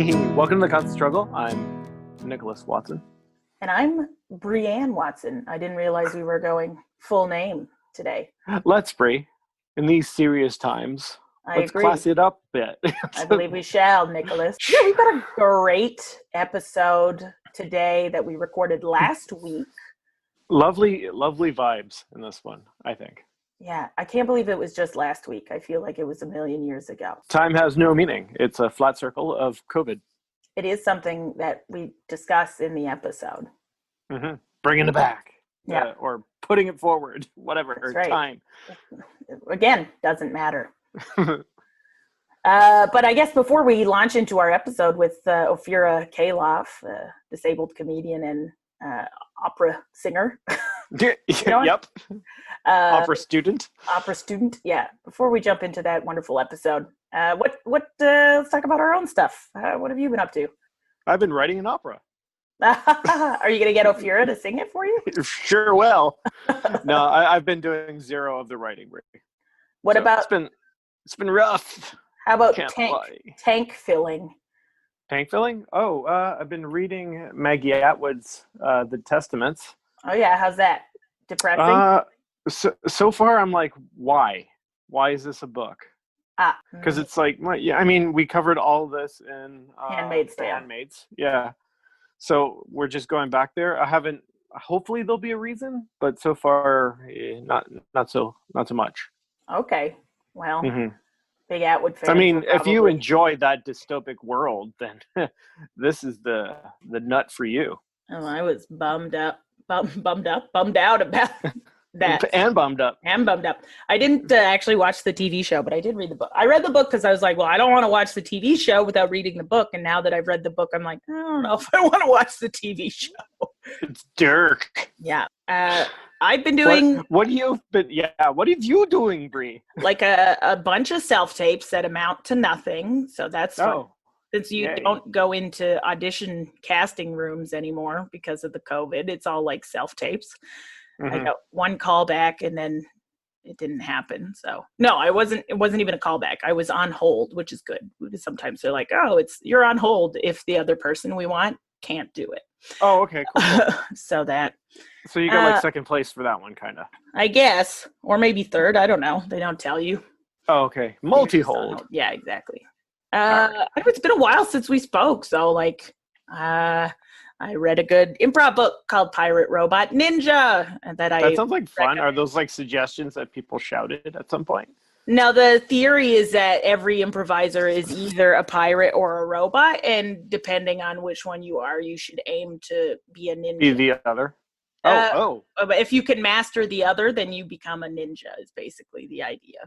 Welcome to the Constant Struggle. I'm Nicholas Watson. And I'm Brianne Watson. I didn't realize we were going full name today. Let's, Bree. In these serious times, let's agree. class it up a bit. I believe we shall, Nicholas. Yeah, we've got a great episode today that we recorded last week. Lovely vibes in this one, I think. Yeah, I can't believe it was just last week. I feel like it was a million years ago. Time has no meaning. It's a flat circle of COVID. It is something that we discuss in the episode. Mm-hmm. Bringing it back. Yeah. Or putting it forward, whatever. That's right. Time. Again, doesn't matter. But I guess before we launch into our episode with Ophira Calof, disabled comedian and opera singer. Yep. Opera student. Opera student, yeah. Before we jump into that wonderful episode, let's talk about our own stuff. What have you been up to? I've been writing an opera. Are you going to get Ophira to sing it for you? Sure will. No, I've been doing zero of the writing. What about? It's been rough. How about tank filling? Tank filling? Oh, I've been reading Maggie Atwood's The Testaments. Oh yeah, how's that? Depressing? So far I'm like, why? Why is this a book? Because it's like, yeah, I mean, we covered all this in Handmaid's Tale. Handmaids, yeah. So we're just going back there. Hopefully there'll be a reason, but so far, not so much. Okay, well, big Atwood fan. I mean, if you enjoy that dystopic world, then this is the nut for you. Oh, I was bummed out about that. And bummed up. I didn't actually watch the TV show, but I did read the book. I read the book because I was like, well, I don't want to watch the TV show without reading the book. And now that I've read the book, I'm like, I don't know if I want to watch the TV show. It's Dirk. Yeah. I've been doing... What have you doing, Bree? Like a bunch of self-tapes that amount to nothing. So that's fun. Since you don't go into audition casting rooms anymore because of the COVID, it's all like self-tapes. I got one callback and then it didn't happen. So no, it wasn't even a callback. I was on hold, which is good. Sometimes they're like, oh, you're on hold if the other person we want can't do it. Oh, okay, cool. So you got like second place for that one, kind of. I guess, or maybe third. I don't know. They don't tell you. Oh, okay. Multi-hold. Yeah, exactly. It's been a while since we spoke. So I read a good improv book called Pirate Robot Ninja. That sounds like fun. Are those like suggestions that people shouted at some point? No, the theory is that every improviser is either a pirate or a robot, and depending on which one you are, you should aim to be a ninja. Be the other? But if you can master the other, then you become a ninja, is basically the idea.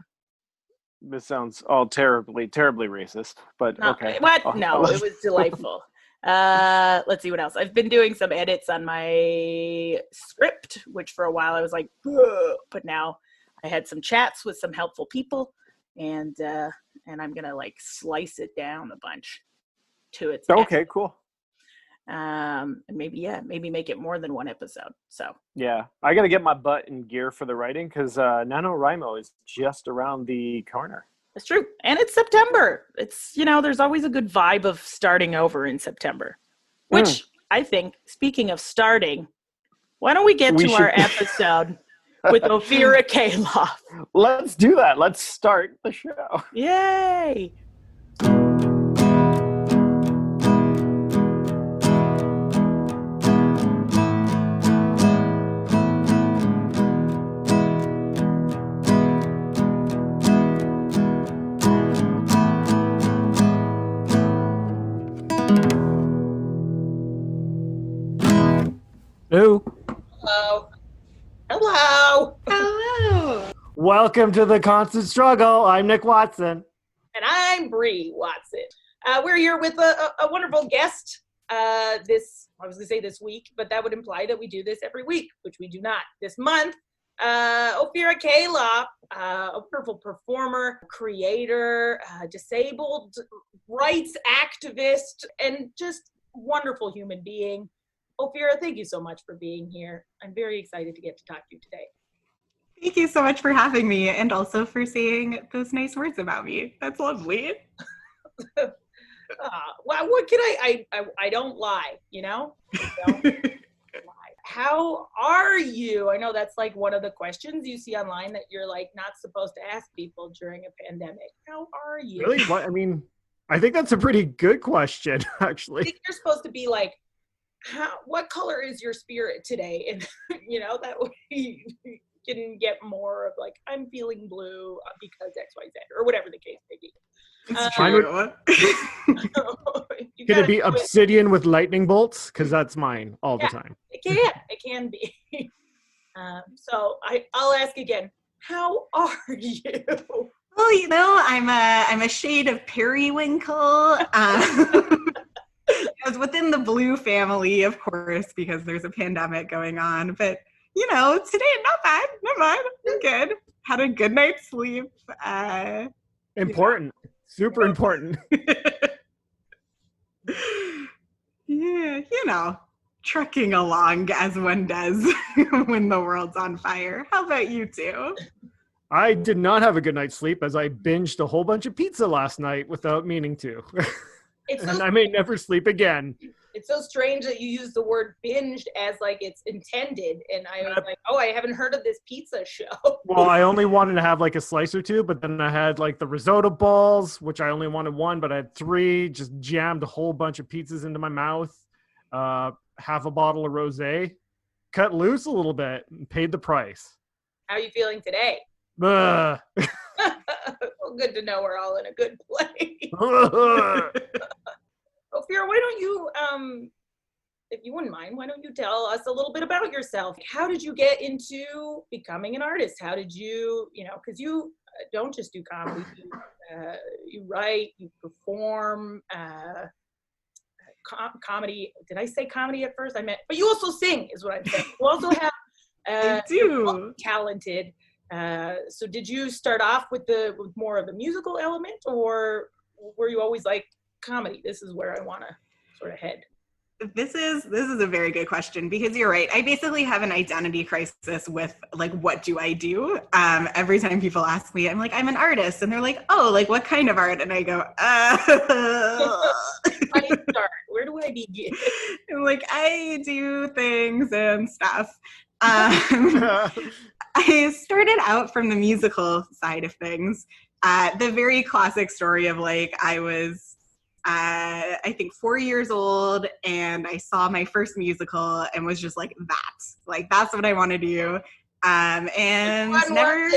This sounds all terribly, terribly racist, but okay. What? No, it was delightful. Let's see what else. I've been doing some edits on my script, which for a while I was like, ugh, but now I had some chats with some helpful people, and I'm gonna like slice it down a bunch to its okay, cool. And maybe make it more than one episode. So yeah, I gotta get my butt in gear for the writing because NaNoWriMo is just around the corner. It's true. And it's September. It's, there's always a good vibe of starting over in September, which I think, speaking of starting, why don't we get to our episode with Ophira Calof? Let's do that. Let's start the show. Yay. Hello. Welcome to the Constant Struggle. I'm Nick Watson. And I'm Bree Watson. We're here with a wonderful guest I was going to say this week, but that would imply that we do this every week, which we do not. This month, Ophira Calof, a wonderful performer, creator, disabled rights activist, and just wonderful human being. Ophira, thank you so much for being here. I'm very excited to get to talk to you today. Thank you so much for having me and also for saying those nice words about me. That's lovely. Well, what can I don't lie, you know? I don't lie. How are you? I know that's like one of the questions you see online that you're like not supposed to ask people during a pandemic. How are you? Really? What? I mean, I think that's a pretty good question, I actually. think you're supposed to be like, what color is your spirit today? And that way you can get more of like, I'm feeling blue because XYZ or whatever the case may be. It's true. Could it be obsidian with lightning bolts? Because that's mine all the time. It can be. So I'll ask again, how are you? Well, I'm a shade of periwinkle. I was within the blue family, of course, because there's a pandemic going on. But, today, not bad. I'm good. Had a good night's sleep. Important. Super important. Yeah, trucking along as one does when the world's on fire. How about you two? I did not have a good night's sleep as I binged a whole bunch of pizza last night without meaning to. And I may never sleep again. It's so strange that you use the word binged as like it's intended. And I was like, I haven't heard of this pizza show. Well, I only wanted to have like a slice or two, but then I had like the risotto balls, which I only wanted one, but I had three, just jammed a whole bunch of pizzas into my mouth, half a bottle of rosé, cut loose a little bit, and paid the price. How are you feeling today? Well, good to know we're all in a good place. Ophira, why don't you, if you wouldn't mind, why don't you tell us a little bit about yourself? How did you get into becoming an artist? How did you, because you don't just do comedy, you write, you perform, comedy. Did I say comedy at first? I meant, but you also sing is what I'm saying. You also have, I do. Talented. So did you start off with more of a musical element, or were you always like, comedy, this is where I want to sort of head? This is a very good question, because you're right. I basically have an identity crisis with like, what do I do? Every time people ask me, I'm like, I'm an artist, and they're like, oh, like what kind of art? And I go, How do you start? Where do I begin? I'm like, I do things and stuff. I started out from the musical side of things. The very classic story of like, I was I think 4 years old, and I saw my first musical and was just like, that's what I want to do. And never,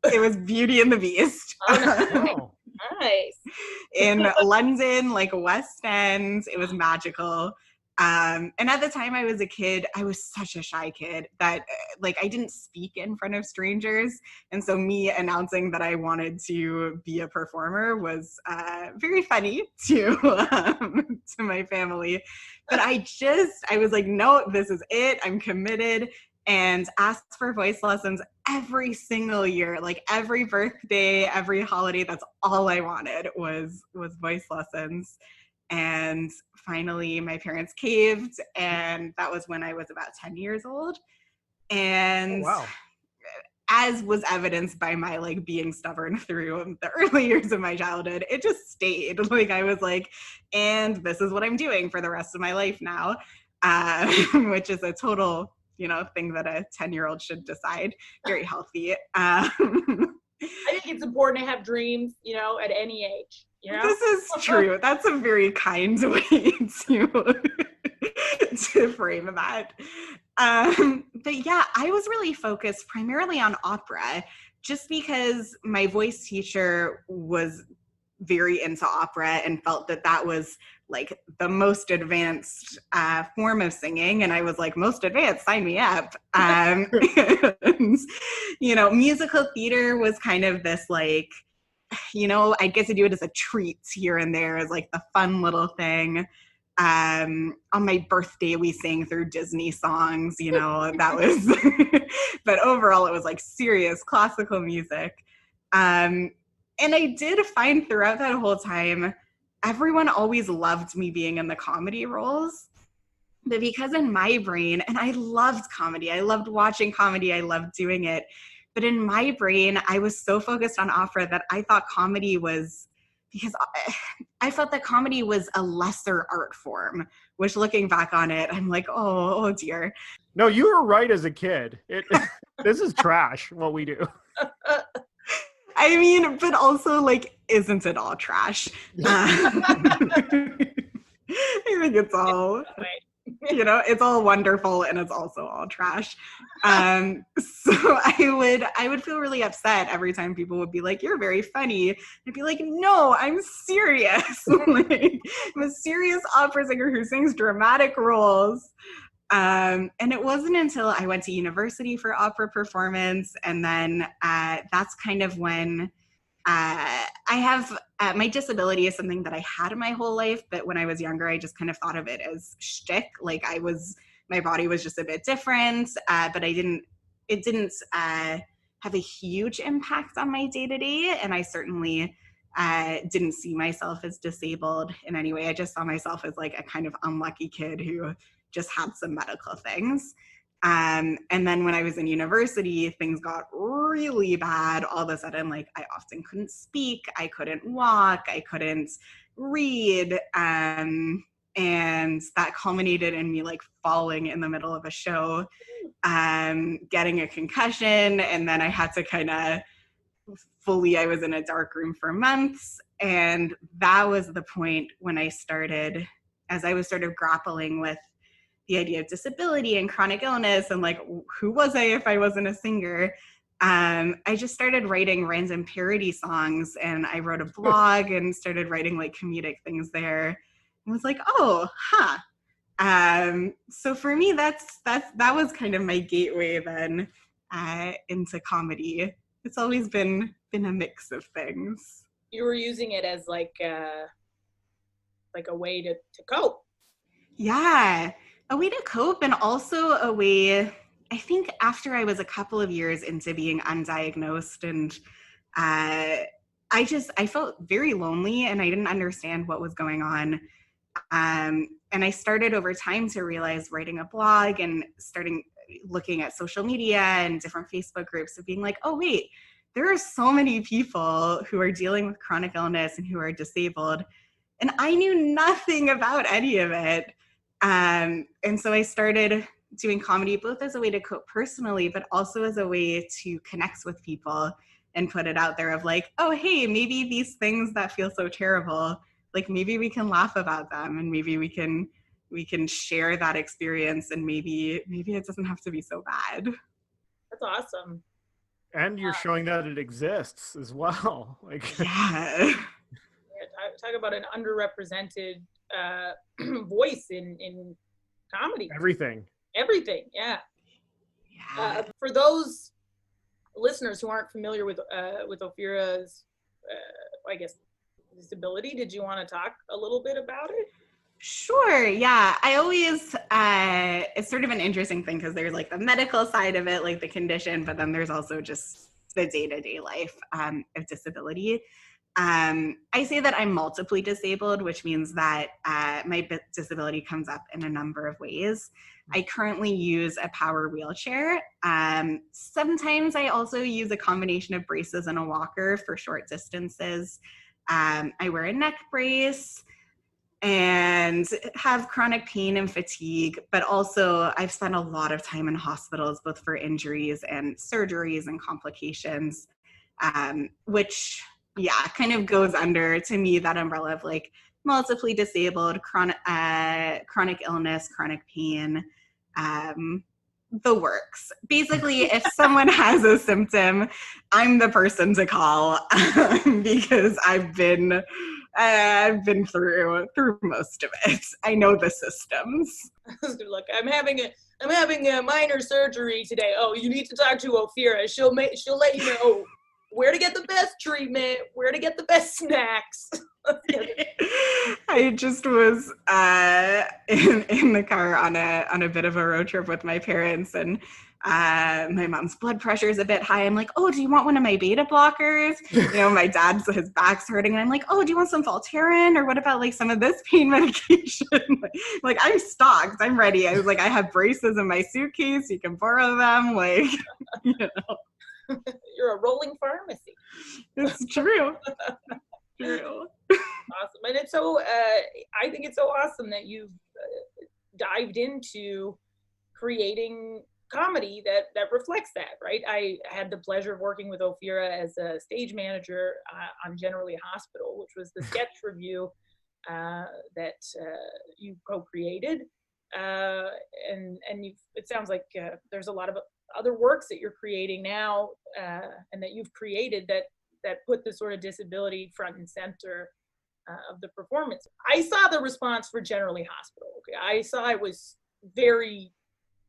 it was Beauty and the Beast. Oh, nice. In London, like West End. It was magical. And at the time I was a kid, I was such a shy kid that like I didn't speak in front of strangers. And so me announcing that I wanted to be a performer was very funny to my family. But I was like, no, this is it. I'm committed, and asked for voice lessons every single year, like every birthday, every holiday. That's all I wanted was voice lessons. And finally, my parents caved, and that was when I was about 10 years old. And as was evidenced by my like being stubborn through the early years of my childhood, it just stayed. Like I was like, and this is what I'm doing for the rest of my life now, which is a total, thing that a 10-year-old should decide. Very healthy. I think it's important to have dreams, at any age. This is true. That's a very kind way to frame that. But yeah, I was really focused primarily on opera, just because my voice teacher was very into opera and felt that was like the most advanced form of singing. And I was like, most advanced, sign me up. And, musical theater was kind of this like, I get to do it as a treat here and there, as like the fun little thing. On my birthday, we sang through Disney songs, that was, but overall it was like serious classical music. And I did find throughout that whole time, everyone always loved me being in the comedy roles. But because in my brain, and I loved comedy, I loved watching comedy, I loved doing it. But in my brain, I was so focused on opera that I thought comedy was because I felt that comedy was a lesser art form, which looking back on it, I'm like, oh dear. No, you were right as a kid. This is trash, what we do. I mean, but also, like, isn't it all trash? I think it's all, it's all wonderful and it's also all trash. So I would feel really upset every time people would be like, "You're very funny." I'd be like, "No, I'm serious." Like, I'm a serious opera singer who sings dramatic roles. And it wasn't until I went to university for opera performance, and then that's kind of when I have my disability is something that I had my whole life, but when I was younger, I just kind of thought of it as shtick. Like my body was just a bit different, but it didn't have a huge impact on my day to day, and I certainly didn't see myself as disabled in any way. I just saw myself as like a kind of unlucky kid who just had some medical things. And then when I was in university, things got really bad. All of a sudden, like, I often couldn't speak, I couldn't walk, I couldn't read. And that culminated in me like falling in the middle of a show, getting a concussion. And then I had to I was in a dark room for months. And that was the point when as I was sort of grappling with the idea of disability and chronic illness and like, who was I if I wasn't a singer? I just started writing random parody songs, and I wrote a blog and started writing like comedic things there. And was like, oh, huh. So for me, that was kind of my gateway then into comedy. It's always been a mix of things. You were using it as like a way to cope. Yeah. A way to cope, and also a way, I think after I was a couple of years into being undiagnosed, and I felt very lonely and I didn't understand what was going on. And I started over time to realize, writing a blog and starting looking at social media and different Facebook groups, of being like, oh wait, there are so many people who are dealing with chronic illness and who are disabled. And I knew nothing about any of it. And so I started doing comedy both as a way to cope personally, but also as a way to connect with people and put it out there of like, oh, hey, maybe these things that feel so terrible, like maybe we can laugh about them, and maybe we can share that experience, and maybe it doesn't have to be so bad. That's awesome. And you're showing that it exists as well. Like, yeah. Talk about an underrepresented voice in comedy. Everything, yeah. For those listeners who aren't familiar with Ophira's, I guess, disability, did you want to talk a little bit about it? Sure. Yeah. I always, it's sort of an interesting thing because there's like the medical side of it, like the condition, but then there's also just the day-to-day life of disability. I say that I'm multiply disabled, which means that my disability comes up in a number of ways. I currently use a power wheelchair. Sometimes I also use a combination of braces and a walker for short distances. I wear a neck brace and have chronic pain and fatigue, but also I've spent a lot of time in hospitals, both for injuries and surgeries and complications, which kind of goes under, to me, that umbrella of like multiply disabled, chronic illness, chronic pain, the works. Basically, if someone has a symptom, I'm the person to call because I've been through most of it. I know the systems. Look, I'm having a minor surgery today. Oh, you need to talk to Ophira. She'll let you know where to get the best treatment, where to get the best snacks. I just was in the car on a bit of a road trip with my parents, and my mom's blood pressure is a bit high. I'm like, oh, do you want one of my beta blockers? My dad's, his back's hurting, and I'm like, oh, do you want some Voltaren, or what about like some of this pain medication? Like, I'm stocked, I'm ready. I was like, I have braces in my suitcase, you can borrow them, like, You're a rolling pharmacy. It's true. True. and it's so, I think it's so awesome that you've dived into creating comedy that reflects that, right? I had the pleasure of working with Ophira as a stage manager on Generally Hospital, which was the sketch review that you co-created. And it sounds like there's a lot of other works that you're creating now and that you've created that put the sort of disability front and center of the performance. I saw the response for Generally Hospital. Okay, I saw it was very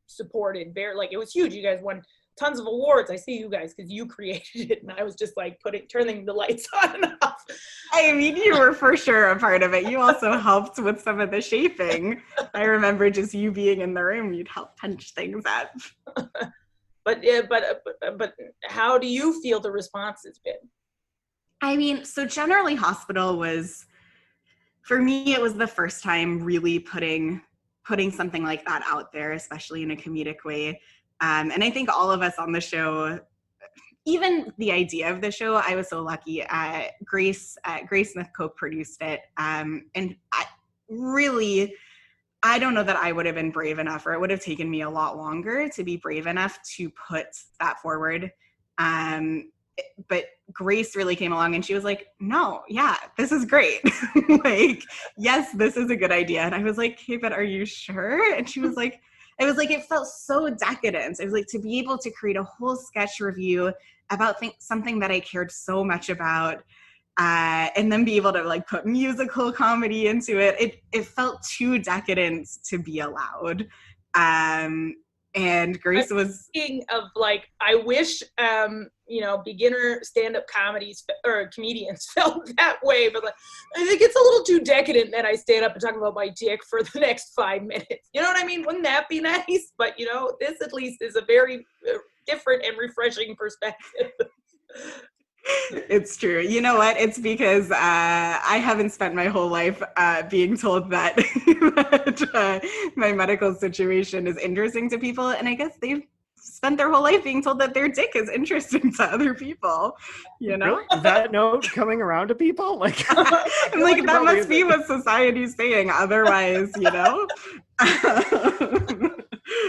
supported, very, like, it was huge. You guys won tons of awards. I see you guys because you created it, and I was just like turning the lights on and off. I mean, you were for sure a part of it. You also helped with some of the shaping. I remember just you being in the room. You'd help punch things up. But how do you feel the response has been? I mean, so Generally Hospital was, for me, it was the first time really putting something like that out there, especially in a comedic way. And I think all of us on the show, even the idea of the show, I was so lucky. Grace Smith co-produced it. And I don't know that I would have been brave enough, or it would have taken me a lot longer to be brave enough to put that forward. But Grace really came along and she was like, no, yeah, this is great. Like, yes, this is a good idea. And I was like, hey, but are you sure? And she was like, it felt so decadent. It was like to be able to create a whole sketch review about something that I cared so much about, and then be able to like put musical comedy into it. It felt too decadent to be allowed. And Grace was thinking of like, I wish, beginner stand-up comedians felt that way, but like, I think it's a little too decadent that I stand up and talk about my dick for the next 5 minutes. You know what I mean? Wouldn't that be nice? But this at least is a very different and refreshing perspective. It's true. You know what? It's because I haven't spent my whole life being told that, my medical situation is interesting to people. And I guess they've spent their whole life being told that their dick is interesting to other people, Really? Is that note coming around to people? Like, I'm like, that must be what society's saying. Otherwise,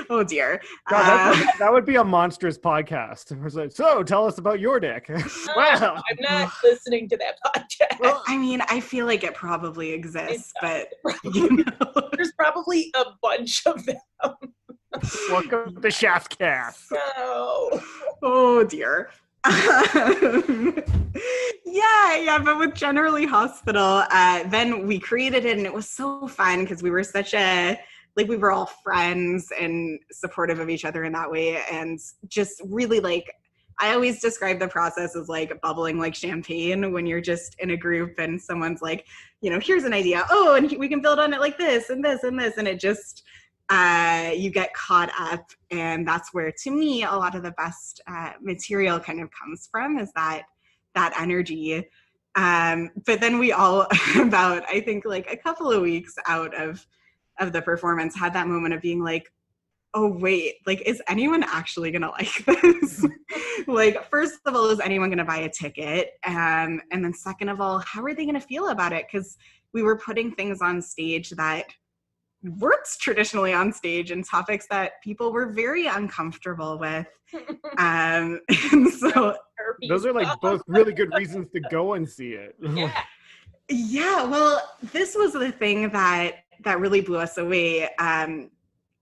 Oh dear. God, that would be a monstrous podcast. It was like, so tell us about your dick. Wow. I'm not listening to that podcast. Well, I mean, I feel like it probably exists, but there's probably a bunch of them. Welcome to Shaft Cast. No. Oh dear. Yeah, but with Generally Hospital, then we created it and it was so fun because we were we were all friends and supportive of each other in that way. And just really I always describe the process as like bubbling like champagne when you're just in a group and someone's like, here's an idea. Oh, and we can build on it like this and this and this. And it just, you get caught up. And that's where, to me, a lot of the best material kind of comes from, is that energy. But then we all, about, I think, like a couple of weeks out of the performance, had that moment of being like, oh wait, like, is anyone actually gonna like this? Like, first of all, is anyone gonna buy a ticket? And then second of all, how are they gonna feel about it? Because we were putting things on stage that weren't traditionally on stage, and topics that people were very uncomfortable with. And so those are like both really good reasons to go and see it. Yeah, well, this was the thing that really blew us away,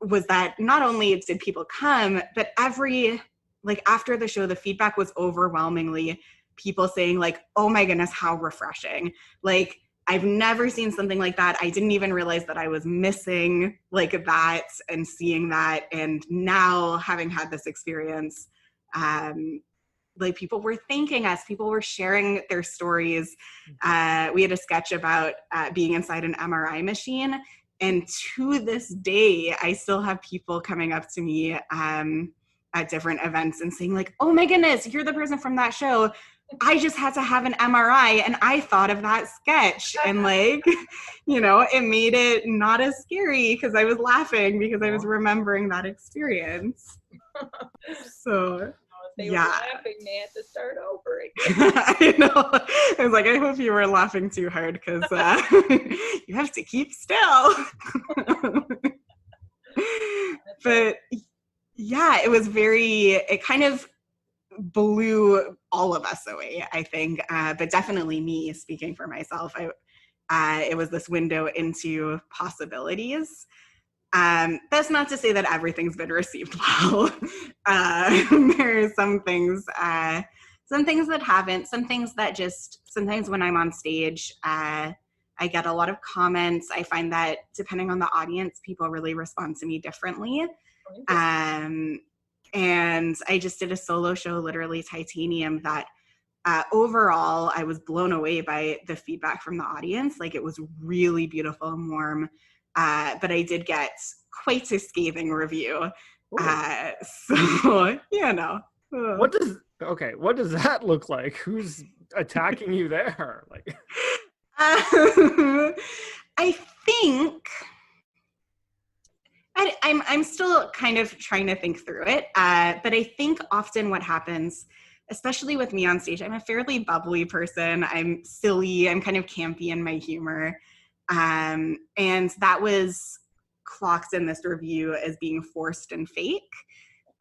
was that not only did people come, but after the show, the feedback was overwhelmingly people saying like, oh my goodness, how refreshing. Like, I've never seen something like that. I didn't even realize that I was missing like that and seeing that. And now, having had this experience, like, people were thanking us, people were sharing their stories. We had a sketch about being inside an MRI machine. And to this day, I still have people coming up to me at different events and saying like, oh my goodness, you're the person from that show. I just had to have an MRI and I thought of that sketch. And like, it made it not as scary because I was laughing because I was remembering that experience. So they were Yeah. laughing, they had to start over again. I know. I was like, I hope you were laughing too hard because you have to keep still. But yeah, it kind of blew all of us away, I think. But definitely me, speaking for myself, it was this window into possibilities. That's not to say that everything's been received well. There are some things that haven't, some things that just, sometimes when I'm on stage, I get a lot of comments. I find that depending on the audience, people really respond to me differently. And I just did a solo show, literally Titanium, that overall I was blown away by the feedback from the audience. Like, it was really beautiful and warm. But I did get quite a scathing review. So, you know. What does that look like? Who's attacking you there? Like, I think I'm still kind of trying to think through it. But I think often what happens, especially with me on stage, I'm a fairly bubbly person. I'm silly. I'm kind of campy in my humor. And that was clocked in this review as being forced and fake.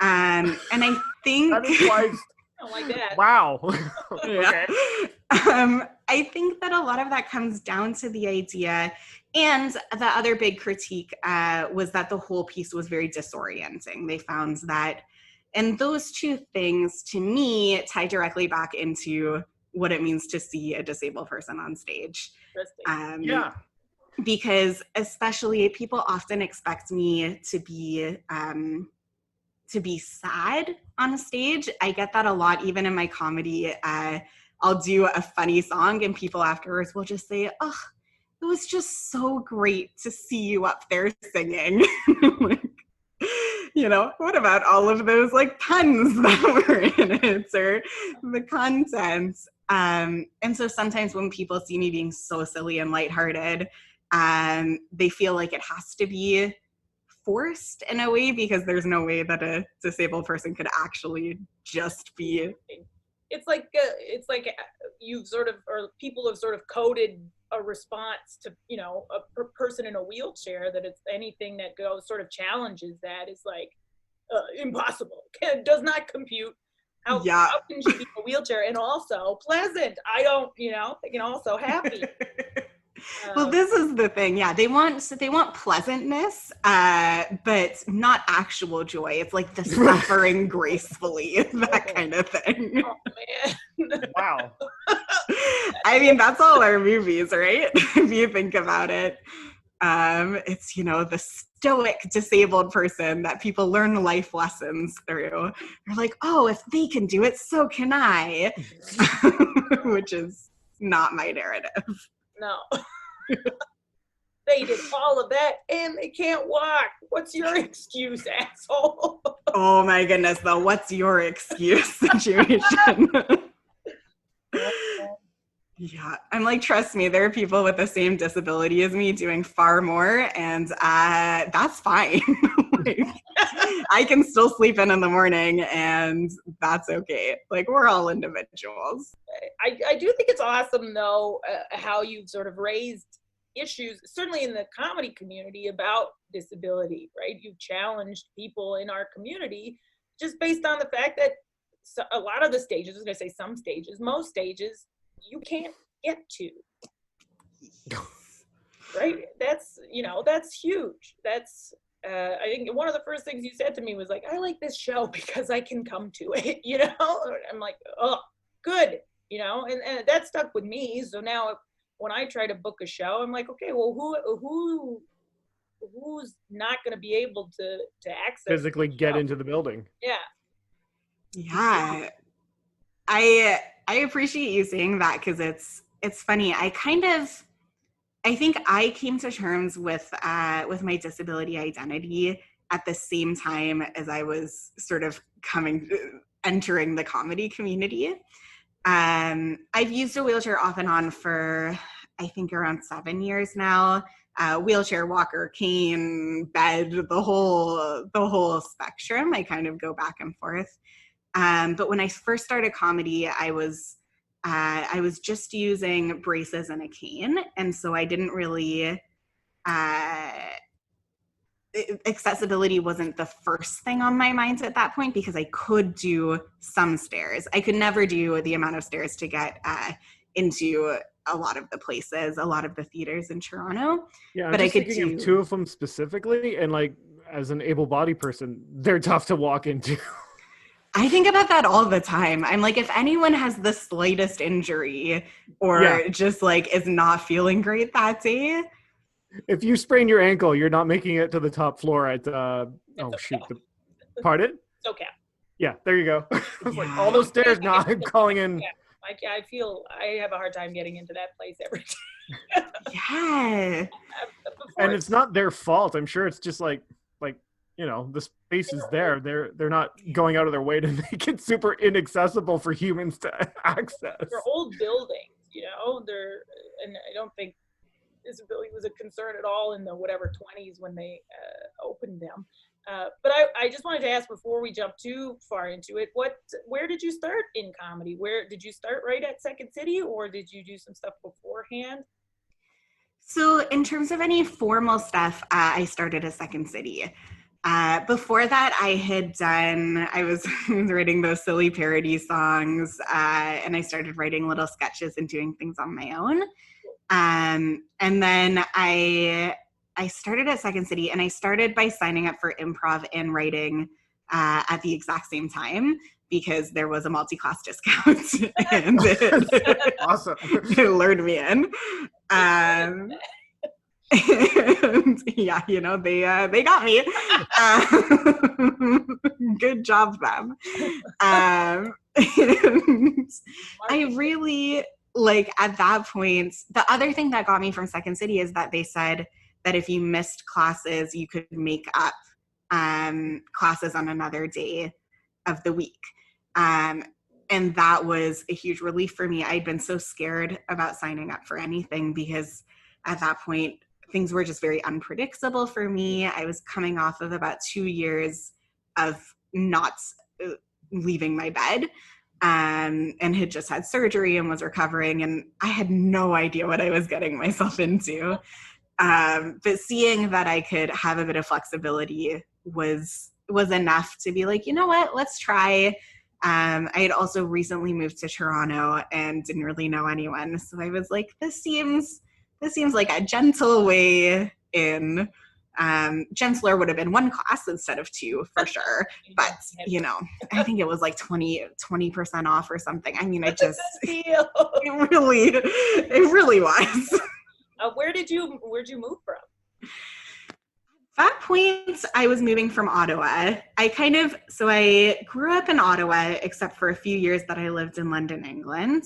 And I think that implies, I don't like that. wow. Okay. I think that a lot of that comes down to the idea, and the other big critique was that the whole piece was very disorienting. They found that, and those two things to me tie directly back into what it means to see a disabled person on stage. Yeah. Because especially people often expect me to be sad on stage. I get that a lot, even in my comedy. I'll do a funny song and people afterwards will just say, "Oh, it was just so great to see you up there singing." Like, you know, what about all of those like puns that were in it or the content? And so sometimes when people see me being so silly and lighthearted, they feel like it has to be forced in a way, because there's no way that a disabled person could actually just be. It's like you've sort of, or people have sort of coded a response to, you know, a person in a wheelchair, that it's anything that goes sort of challenges that is like impossible. Does not compute. How can she be in a wheelchair and also pleasant? I don't, you know, and also happy. Well, this is the thing. Yeah, they want pleasantness, but not actual joy. It's like the suffering gracefully, that kind of thing. Oh man! Wow. I mean, that's all our movies, right? If you think about it, it's, you know, the stoic disabled person that people learn life lessons through. They're like, oh, if they can do it, so can I. Which is not my narrative. No. They did all of that and they can't walk. What's your excuse, asshole? Oh my goodness, the what's your excuse situation. Yeah, I'm like, trust me, there are people with the same disability as me doing far more, and that's fine. Like, I can still sleep in the morning, and that's okay. Like, we're all individuals. I do think it's awesome, though, how you've sort of raised issues, certainly in the comedy community, about disability, right? You've challenged people in our community just based on the fact that a lot of the stages, I was going to say some stages, most stages, you can't get to. Right? That's, you know, that's huge. That's, I think one of the first things you said to me was like, I like this show because I can come to it, you know? I'm like, oh, good, you know? And that stuck with me. So now when I try to book a show, I'm like, okay, well, who's not going to be able to access physically get into the building? Yeah. Yeah. I appreciate you saying that, because it's funny. I think I came to terms with my disability identity at the same time as I was sort of entering the comedy community. I've used a wheelchair off and on for, I think, around 7 years now. Wheelchair, walker, cane, bed, the whole spectrum. I kind of go back and forth. But when I first started comedy, I was just using braces and a cane. And so I didn't really, accessibility wasn't the first thing on my mind at that point because I could do some stairs. I could never do the amount of stairs to get into a lot of the places, a lot of the theaters in Toronto. Yeah, but I'm I just could thinking do of two of them specifically, and like as an able-bodied person, they're tough to walk into. I think about that all the time. I'm like, if anyone has the slightest injury or just like is not feeling great that day. If you sprain your ankle, you're not making it to the top floor at pardon? It's okay. Yeah, there you go. I was like, all those stairs now I'm calling in. Yeah. Like, I feel I have a hard time getting into that place every day. Yeah. And it's not their fault. I'm sure it's just like the space is there. They're not going out of their way to make it super inaccessible for humans to access. They're old buildings, and I don't think disability was a concern at all in the 20s when they opened them. But I just wanted to ask before we jump too far into it, where did you start in comedy? Where did you start right at Second City, or did you do some stuff beforehand? So in terms of any formal stuff, I started at Second City. Before that, I was writing those silly parody songs, and I started writing little sketches and doing things on my own. And then I started at Second City, and I started by signing up for improv and writing at the exact same time because there was a multi-class discount, and Awesome. it lured me in. And yeah, they got me. Good job, them. I really, at that point, the other thing that got me from Second City is that they said that if you missed classes, you could make up classes on another day of the week. And that was a huge relief for me. I'd been so scared about signing up for anything because at that point, things were just very unpredictable for me. I was coming off of about 2 years of not leaving my bed, and had just had surgery and was recovering, and I had no idea what I was getting myself into. But seeing that I could have a bit of flexibility was enough to be like, you know what, let's try. I had also recently moved to Toronto and didn't really know anyone, so I was like, this seems like a gentle way in. Gentler would have been one class instead of two for sure, but I think it was like 20% off or something. I mean, it really was. Where'd you move from? At that point, I was moving from Ottawa. I grew up in Ottawa, except for a few years that I lived in London, England.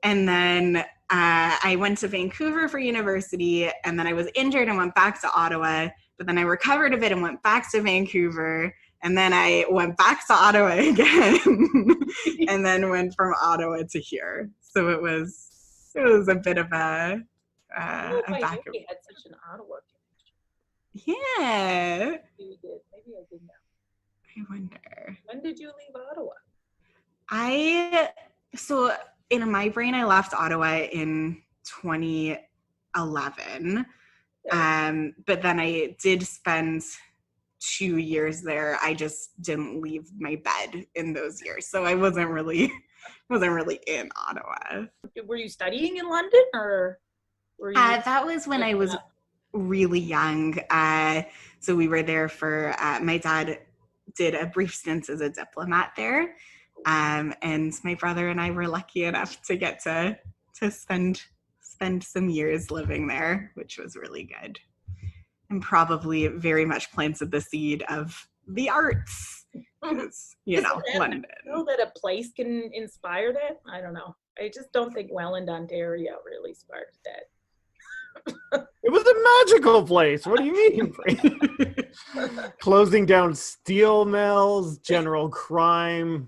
And then I went to Vancouver for university, and then I was injured and went back to Ottawa, but then I recovered a bit and went back to Vancouver, and then I went back to Ottawa again, and then went from Ottawa to here. So it was a bit of a back. I had such an Ottawa connection. Yeah. Maybe I did now. I wonder. When did you leave Ottawa? So in my brain, I left Ottawa in 2011. But then I did spend 2 years there. I just didn't leave my bed in those years. So I wasn't really in Ottawa. Were you studying in London, or were you? That was when I was really young. So we were there for, my dad did a brief stint as a diplomat there. And my brother and I were lucky enough to get to spend some years living there, which was really good. And probably very much planted the seed of the arts. London. I know that a place can inspire that. I don't know. I just don't think Welland, Ontario really sparked that. It was a magical place. What do you mean? Closing down steel mills, general crime,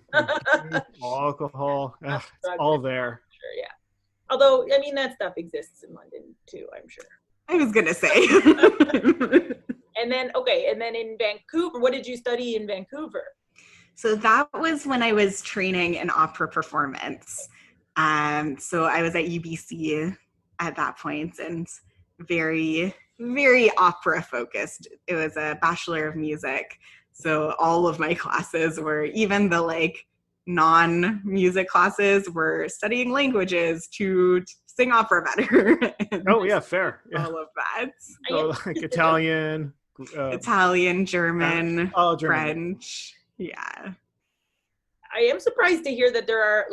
alcohol. It's all there. Sure, yeah. Although, I mean, that stuff exists in London too, I'm sure. I was going to say. And then in Vancouver, what did you study in Vancouver? So that was when I was training in opera performance. So I was at UBC at that point, and very, very opera focused. It was a Bachelor of Music. So all of my classes were, even the like non-music classes, were studying languages to sing opera better. Oh yeah, fair. Yeah. All of that. So like Italian, Italian, German, German. French. Yeah. I am surprised to hear that there are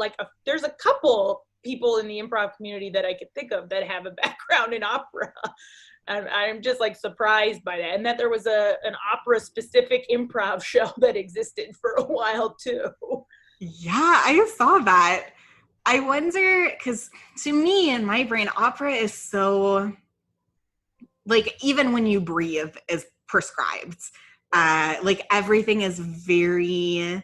there's a couple people in the improv community that I could think of that have a background in opera. I'm just like surprised by that, and that there was an opera specific improv show that existed for a while too. Yeah, I saw that. I wonder, because to me in my brain, opera is so, like, even when you breathe is prescribed. Like everything is very,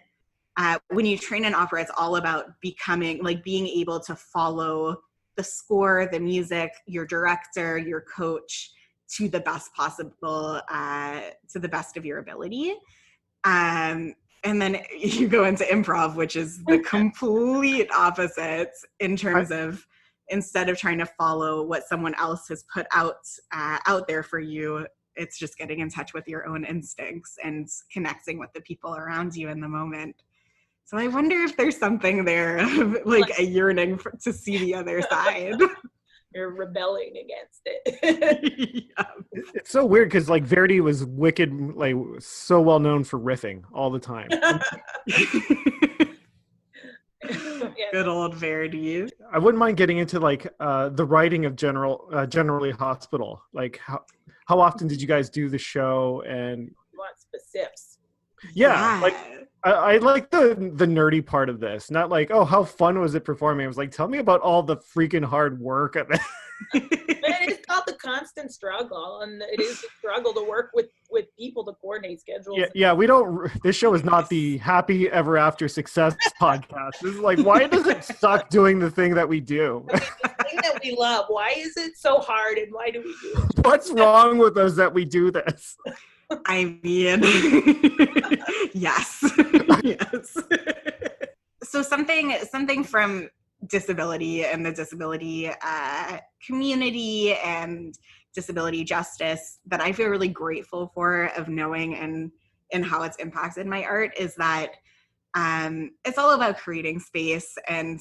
when you train in opera, it's all about becoming, like being able to follow the score, the music, your director, your coach to the best possible, to the best of your ability. And then you go into improv, which is the complete opposite in terms of, instead of trying to follow what someone else has put out there for you, it's just getting in touch with your own instincts and connecting with the people around you in the moment. So I wonder if there's something there, like a yearning to see the other side. You're rebelling against it. Yeah. It's so weird because like Verdi was wicked, like so well known for riffing all the time. Good old Verdi. I wouldn't mind getting into like the writing of Generally Hospital. Like how often did you guys do the show? And Want specifics? yeah. Like I like the nerdy part of this, not like, oh, how fun was it performing? I was like, tell me about all the freaking hard work. It is called the constant struggle, and it is a struggle to work with people to coordinate schedules. Yeah, we don't. This show is not the happy ever after success podcast. This is like, why does it suck doing the thing that we do? The thing that we love. Why is it so hard, and why do we do it? What's wrong with us that we do this? I mean, yes. Yes. So something from disability and the disability community and disability justice that I feel really grateful for, of knowing and how it's impacted my art, is that it's all about creating space and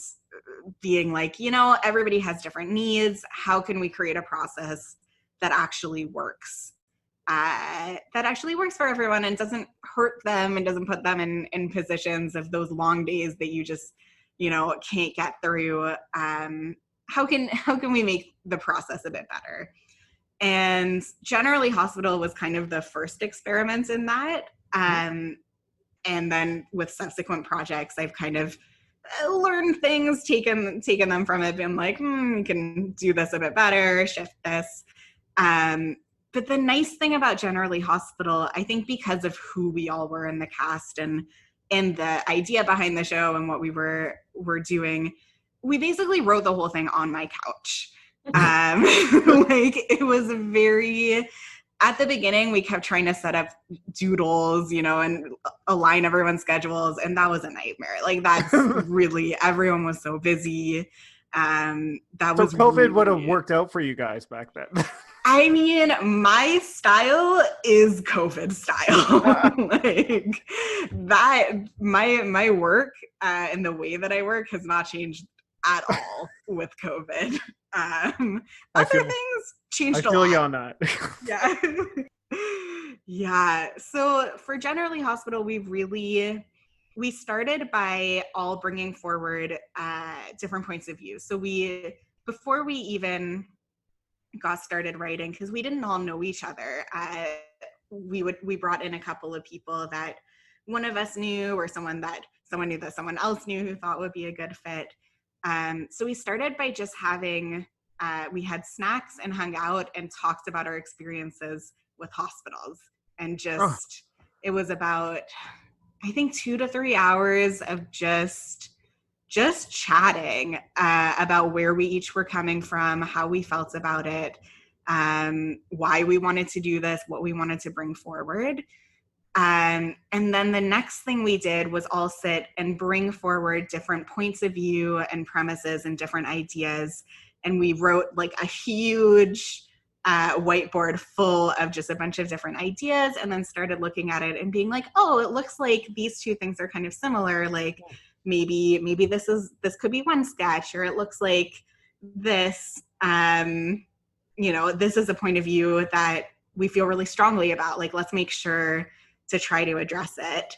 being like, everybody has different needs. How can we create a process that actually works? For everyone and doesn't hurt them and doesn't put them in positions of those long days that you just, can't get through. How can we make the process a bit better? And Generally Hospital was kind of the first experiment in that. And then with subsequent projects, I've kind of learned things, taken them from it, been like, we can do this a bit better, shift this. But the nice thing about Generally Hospital, I think because of who we all were in the cast and the idea behind the show and what we were doing, we basically wrote the whole thing on my couch. Like it was very, at the beginning, we kept trying to set up doodles, and align everyone's schedules. And that was a nightmare. Like that's really, everyone was so busy. COVID really, would have worked out for you guys back then. I mean, my style is COVID style. Like that, my work and the way that I work has not changed at all with COVID. Other things changed a lot. I feel you on that. Yeah. Yeah. So for Generally Hospital, we started by all bringing forward different points of view. So before we even got started writing, because we didn't all know each other, we brought in a couple of people that one of us knew, or someone knew that someone else knew who thought would be a good fit. So we started by just having, we had snacks and hung out and talked about our experiences with hospitals, and just, It was about, I think 2 to 3 hours of just chatting about where we each were coming from, how we felt about it, why we wanted to do this, what we wanted to bring forward. And then the next thing we did was all sit and bring forward different points of view and premises and different ideas. And we wrote like a huge whiteboard full of just a bunch of different ideas, and then started looking at it and being like, oh, it looks like these two things are kind of similar. Like maybe this could be one sketch, or it looks like this, this is a point of view that we feel really strongly about. Like, let's make sure to try to address it.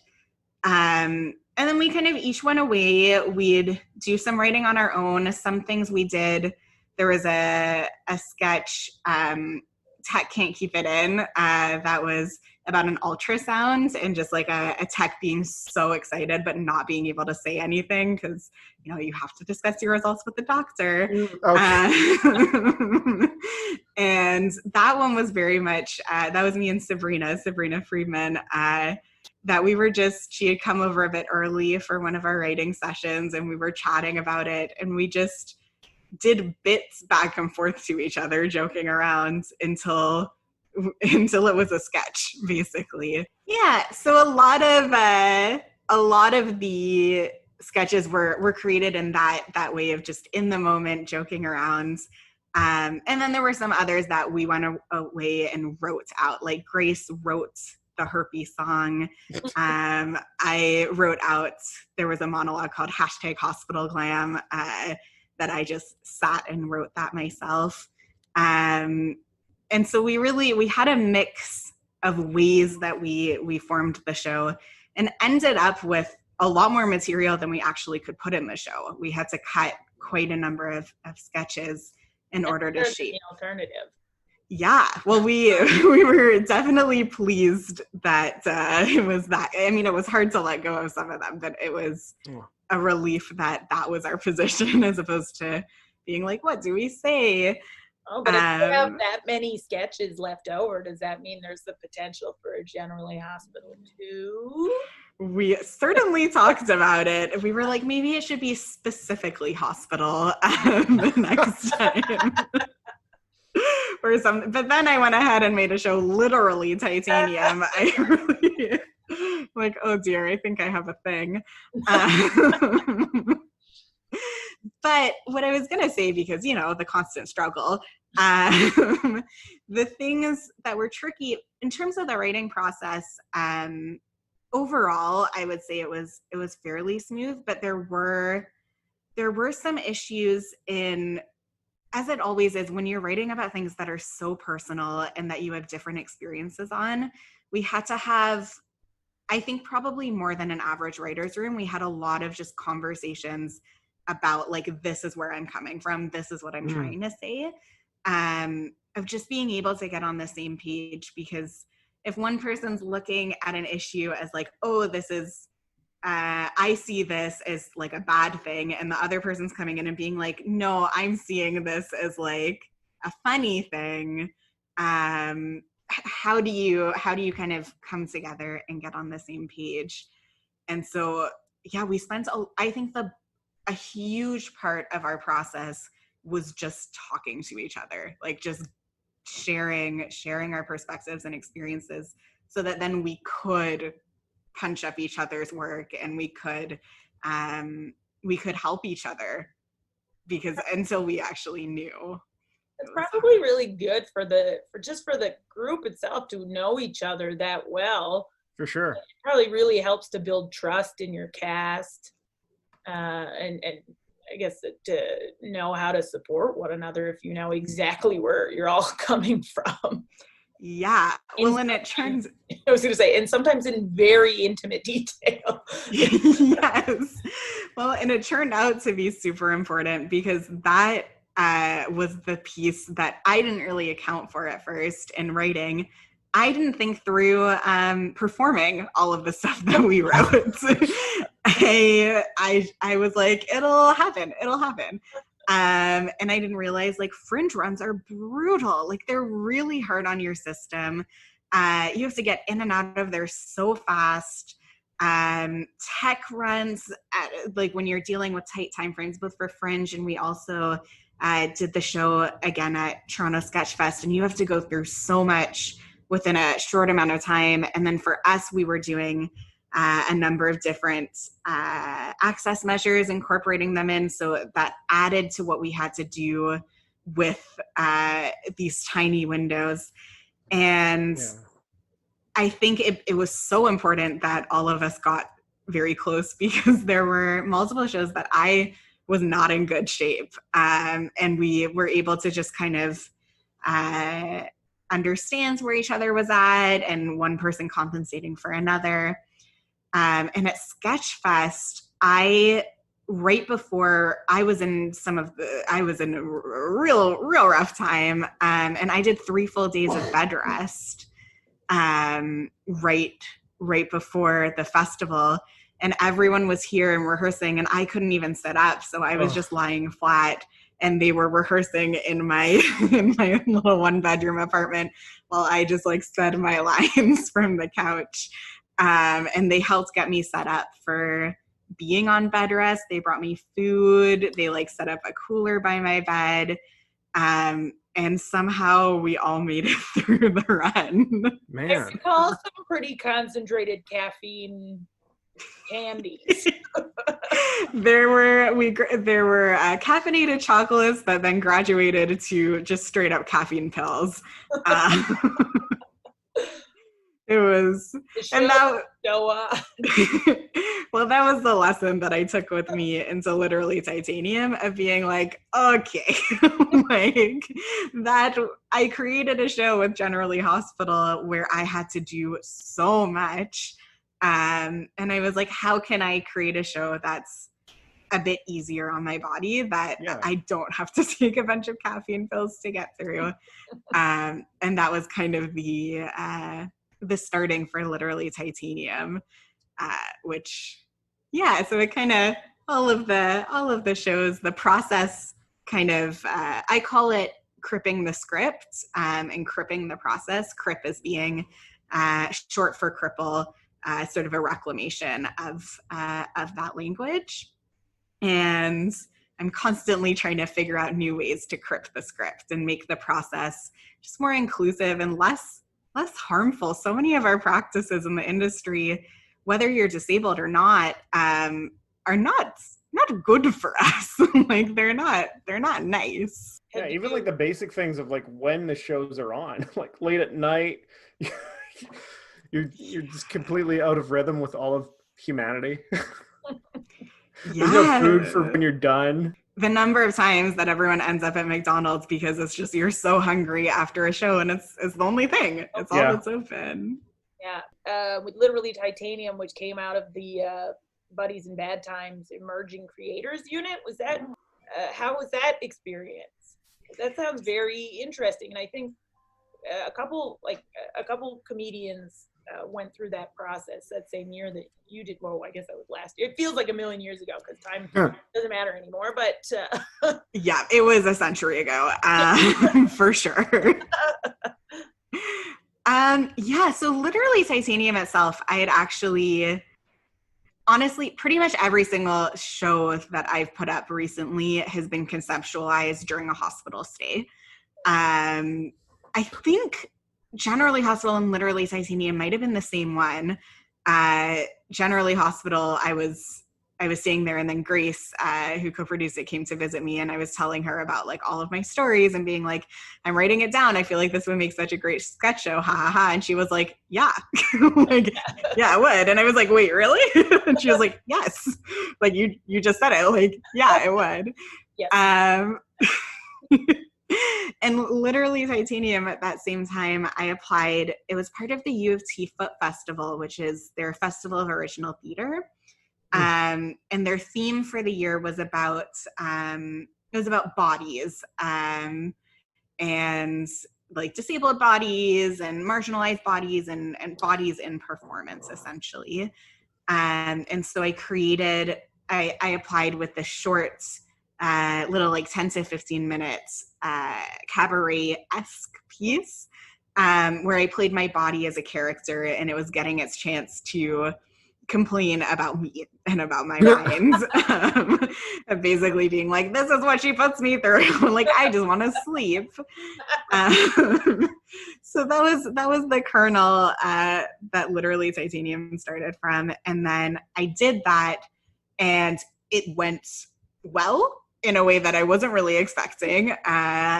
And then we kind of each went away. We'd do some writing on our own. Some things we did, there was a sketch, Tech Can't Keep It In, that was about an ultrasound and just like a tech being so excited but not being able to say anything because, you have to discuss your results with the doctor. Okay. And that one was very much, that was me and Sabrina Friedman, that we were she had come over a bit early for one of our writing sessions, and we were chatting about it, and we just did bits back and forth to each other, joking around until it was a sketch, basically. Yeah, so a lot of the sketches were created in that way of just in the moment joking around. And then there were some others that we went away and wrote out. Like Grace wrote the herpes song. I wrote out, there was a monologue called #HospitalGlam that I just sat and wrote that myself. And so we had a mix of ways that we formed the show, and ended up with a lot more material than we actually could put in the show. We had to cut quite a number of sketches in order to shape the alternative. Yeah, well, we were definitely pleased that it was that. I mean, it was hard to let go of some of them, but it was a relief that was our position as opposed to being like, what do we say? Oh, but if you have that many sketches left over, does that mean there's the potential for a Generally Hospital 2? We certainly talked about it. We were like, maybe it should be specifically hospital the next time. Or something. But then I went ahead and made a show literally titanium. I really like, oh dear, I think I have a thing. But what I was gonna say, because the constant struggle, the things that were tricky in terms of the writing process, overall, I would say it was fairly smooth, but there were some issues in, as it always is, when you're writing about things that are so personal and that you have different experiences on. We had to have, I think, probably more than an average writer's room. We had a lot of just conversations about like, this is where I'm coming from. This is what I'm trying to say. Of just being able to get on the same page, because if one person's looking at an issue as like, oh, this is, I see this as like a bad thing, and the other person's coming in and being like, no, I'm seeing this as like a funny thing. How do you kind of come together and get on the same page? And so, yeah, we spent, I think a huge part of our process was just talking to each other, like just sharing our perspectives and experiences, so that then we could punch up each other's work, and we could help each other, because until we actually knew. It's probably really good for the group itself to know each other that well. For sure. It probably really helps to build trust in your cast, and I guess to know how to support one another if you know exactly where you're all coming from. Yeah. Well, and it turns, I was going to say, and sometimes in very intimate detail. Yes. Well, and it turned out to be super important, because that was the piece that I didn't really account for at first in writing. I didn't think through performing all of the stuff that we wrote. I was like, it'll happen. And I didn't realize, like, fringe runs are brutal. Like, they're really hard on your system. You have to get in and out of there so fast. Tech runs, like when you're dealing with tight timeframes, both for fringe, and we also did the show again at Toronto Sketch Fest, and you have to go through so much within a short amount of time. And then for us, we were doing a number of different access measures, incorporating them in. So that added to what we had to do with these tiny windows. And I think it was so important that all of us got very close, because there were multiple shows that I was not in good shape. And we were able to just kind of understand where each other was at, and one person compensating for another. And at Sketchfest, right before I was in a real rough time. And I did 3 full days of bed rest right before the festival. And everyone was here and rehearsing, and I couldn't even sit up. So I was just lying flat, and they were rehearsing in my little 1-bedroom apartment while I just like said my lines from the couch. And they helped get me set up for being on bed rest. They brought me food. They like set up a cooler by my bed. And somehow we all made it through the run. Man. I recall some pretty concentrated caffeine candies. There were caffeinated chocolates that then graduated to just straight up caffeine pills. It was, and that, well, that was the lesson that I took with me into Literally Titanium, of being like, okay, like that. I created a show with Generally Hospital where I had to do so much. And I was like, how can I create a show that's a bit easier on my body, that I don't have to take a bunch of caffeine pills to get through. And that was kind of the starting for Literally Titanium, which, so it kind of, all of the shows, the process kind of, I call it cripping the script, and cripping the process. Crip as being short for cripple, sort of a reclamation of that language. And I'm constantly trying to figure out new ways to crip the script and make the process just more inclusive and less harmful. So many of our practices in the industry, whether you're disabled or not, are not good for us. Like they're not nice. Yeah, even like the basic things of like when the shows are on, like late at night, you're just completely out of rhythm with all of humanity. There's no food for when you're done. The number of times that everyone ends up at McDonald's because it's just, you're so hungry after a show, and it's the only thing. It's all that's open. Yeah. With Literally Titanium, which came out of the Buddies in Bad Times Emerging Creators Unit, was that, how was that experience? That sounds very interesting. And I think a couple comedians went through that process that same year that you did. Well, I guess that was last year. It feels like a million years ago because time doesn't matter anymore. But yeah, it was a century ago, for sure. So Literally Titanium itself, I had actually, honestly, pretty much every single show that I've put up recently has been conceptualized during a hospital stay. I think Generally Hospital and Literally Titanium might have been the same one. Generally Hospital, I was staying there, and then Grace, who co-produced it, came to visit me, and I was telling her about like all of my stories and being like, I'm writing it down. I feel like this would make such a great sketch show. Ha ha ha. And she was like, yeah, like, yeah, it would. And I was like, wait, really? And she was like, yes. Like you just said it. Like, yeah, it would. Yeah. And Literally Titanium, at that same time, I applied. It was part of the U of T Foot Festival, which is their festival of original theater. And their theme for the year was about bodies, and like disabled bodies and marginalized bodies and bodies in performance, essentially. And so I applied with the short, little like 10 to 15 minutes cabaret-esque piece, where I played my body as a character, and it was getting its chance to complain about me and about my mind. Basically being like, this is what she puts me through. Like, I just want to sleep. So that was the kernel that literally Titanium started from. And then I did that, and it went well in a way that I wasn't really expecting.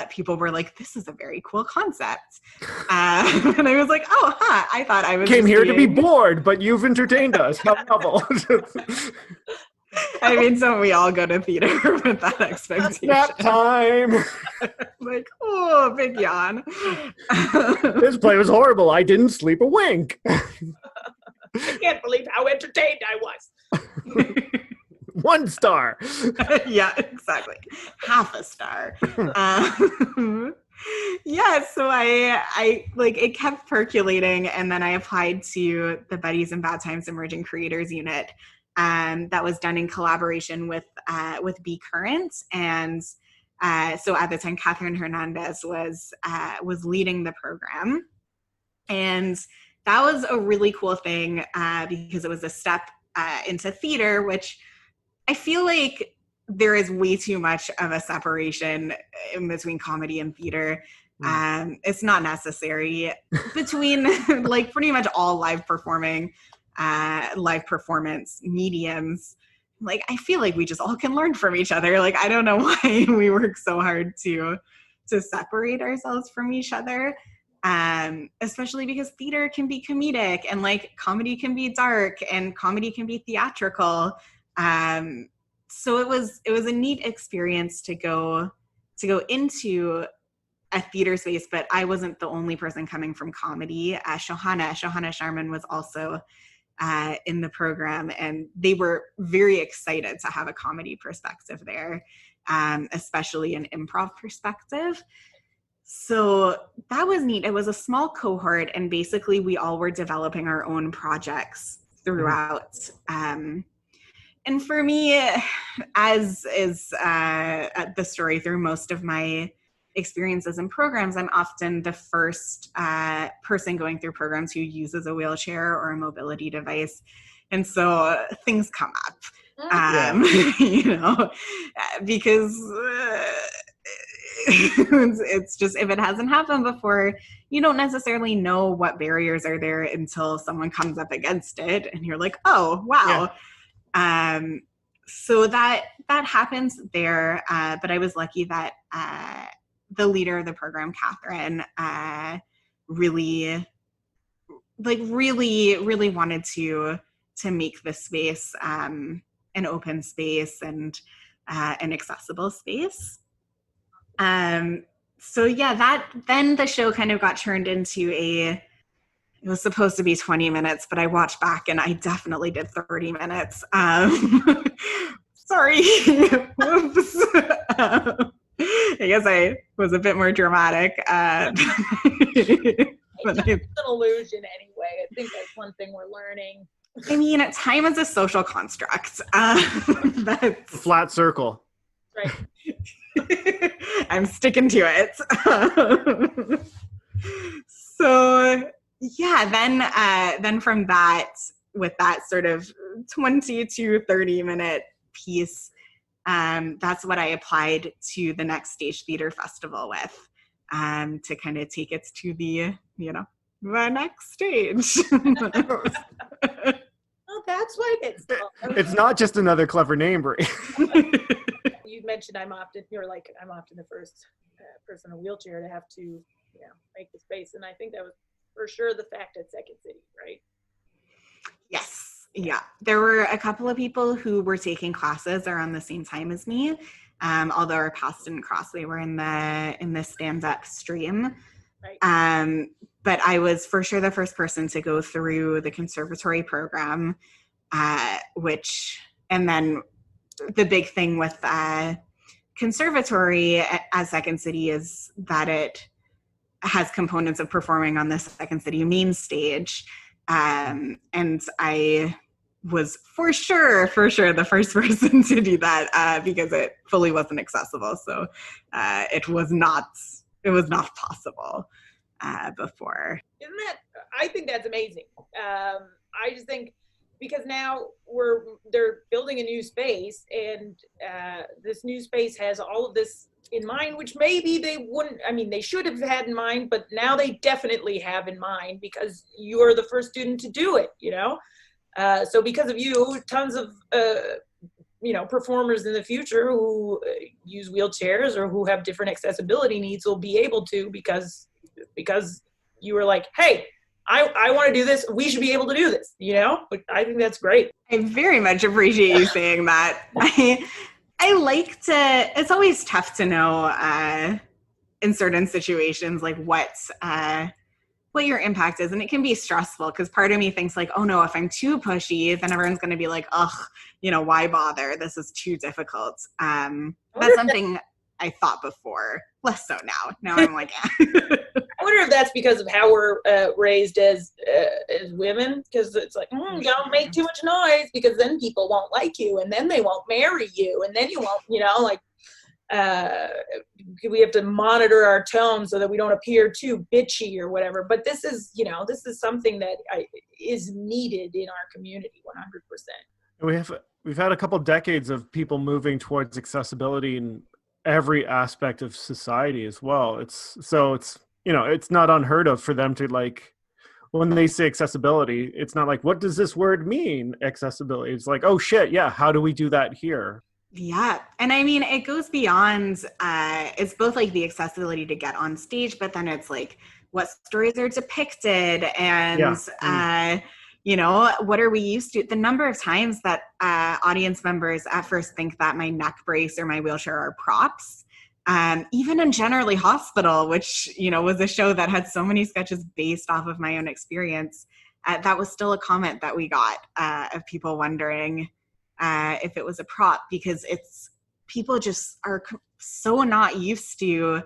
People were like, "This is a very cool concept," and I was like, "Oh, huh! I thought I was Came here to be being... bored, but you've entertained us. How novel." I mean, so we all go to theater with that expectation. Nap time. Like, oh, big yawn. This play was horrible. I didn't sleep a wink. I can't believe how entertained I was. 1 star. Yeah, exactly. Half a star. Yeah, so I like, it kept percolating, and then I applied to the Buddies in Bad Times Emerging Creators Unit. That was done in collaboration with Be Current, and so at the time, Catherine Hernandez was leading the program, and that was a really cool thing because it was a step into theater, which I feel like there is way too much of a separation in between comedy and theater. It's not necessary between like pretty much all live performance mediums. Like, I feel like we just all can learn from each other. Like, I don't know why we work so hard to separate ourselves from each other. Especially because theater can be comedic, and like comedy can be dark, and comedy can be theatrical. So it was a neat experience to go into a theater space, but I wasn't the only person coming from comedy. Shohana Sharman was also in the program, and they were very excited to have a comedy perspective there, especially an improv perspective. So that was neat. It was a small cohort, and basically we all were developing our own projects throughout. And for me, as is the story through most of my experiences in programs, I'm often the first person going through programs who uses a wheelchair or a mobility device. And so things come up, you know, because it's just, if it hasn't happened before, you don't necessarily know what barriers are there until someone comes up against it and you're like, oh, wow. Yeah. So that happens there. But I was lucky that the leader of the program, Catherine, really wanted to make this space an open space and an accessible space. So yeah, then the show kind of got turned into it was supposed to be 20 minutes, but I watched back and I definitely did 30 minutes. Sorry. Whoops. I guess I was a bit more dramatic. It's an illusion anyway. I think that's one thing we're learning. I mean, time is a social construct. That's flat circle. Right. I'm sticking to it. So yeah, then from that, with that sort of 20 to 30 minute piece, that's what I applied to the Next Stage Theater Festival with, to kind of take it to the next stage. Oh, that's why it's called. It's not just another clever name, Brie. You mentioned I'm often the first person in a wheelchair to have to, make the space. And I think that was for sure the fact at Second City, right? Yes. Yeah. There were a couple of people who were taking classes around the same time as me. Although our paths didn't cross, they were in the stand-up stream. Right. But I was for sure the first person to go through the conservatory program, and then the big thing with conservatory at Second City is that it has components of performing on the Second City main stage. And I was for sure the first person to do that because it fully wasn't accessible. So it was not possible before. I think that's amazing. I just think because now they're building a new space, and this new space has all of this in mind, which maybe they wouldn't, I mean, they should have had in mind, but now they definitely have in mind because you're the first student to do it, you know? So because of you, tons of, you know, performers in the future who use wheelchairs or who have different accessibility needs will be able to, because you were like, hey, I want to do this. We should be able to do this, you know? But I think that's great. I very much appreciate you saying that. I like to, it's always tough to know in certain situations, like what your impact is. And it can be stressful because part of me thinks like, oh no, if I'm too pushy, then everyone's going to be like, ugh, you know, why bother? This is too difficult. That's something I thought before, less so now. Now I'm like, I wonder if that's because of how we're raised as women, because it's like, don't make too much noise because then people won't like you and then they won't marry you and then you won't, you know, like we have to monitor our tone so that we don't appear too bitchy or whatever. But this is, you know, this is something that is needed in our community 100%. We've had a couple decades of people moving towards accessibility in every aspect of society as well. It's you know, it's not unheard of for them to, like, when they say accessibility, it's not like, what does this word mean, accessibility? It's like, oh shit, yeah, how do we do that here? Yeah. And I mean, it goes beyond, it's both like the accessibility to get on stage, but then it's like what stories are depicted and, you know, what are we used to? The number of times that audience members at first think that my neck brace or my wheelchair are props. Even in Generally Hospital, which, you know, was a show that had so many sketches based off of my own experience, that was still a comment that we got of people wondering if it was a prop, because people just are so not used to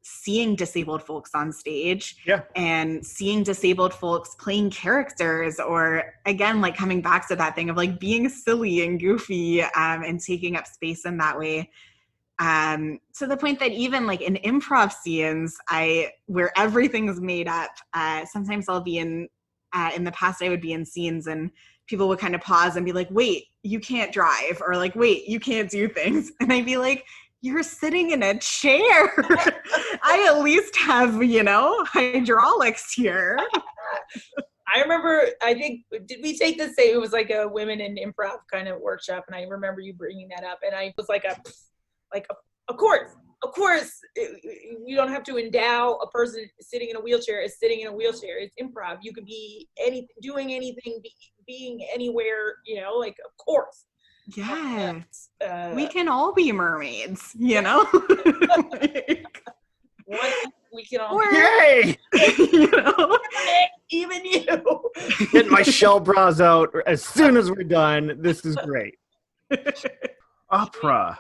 seeing disabled folks on stage and seeing disabled folks playing characters, or again, like coming back to that thing of like being silly and goofy and taking up space in that way. To the point that even like in improv scenes, where everything's made up, sometimes I'll be in the past I would be in scenes and people would kind of pause and be like, wait, you can't drive, or like, wait, you can't do things. And I'd be like, you're sitting in a chair. I at least have, you know, hydraulics here. I remember, I think, did we take this, it was like a women in improv kind of workshop, and I remember you bringing that up, and I was like, of course, you don't have to endow a person sitting in a wheelchair as sitting in a wheelchair. It's improv. You could be doing anything, being anywhere, you know, like, of course. Yes. We can all be mermaids, you know? We can all Yay! You know? Even you. Get my shell bras out as soon as we're done. This is great. Opera.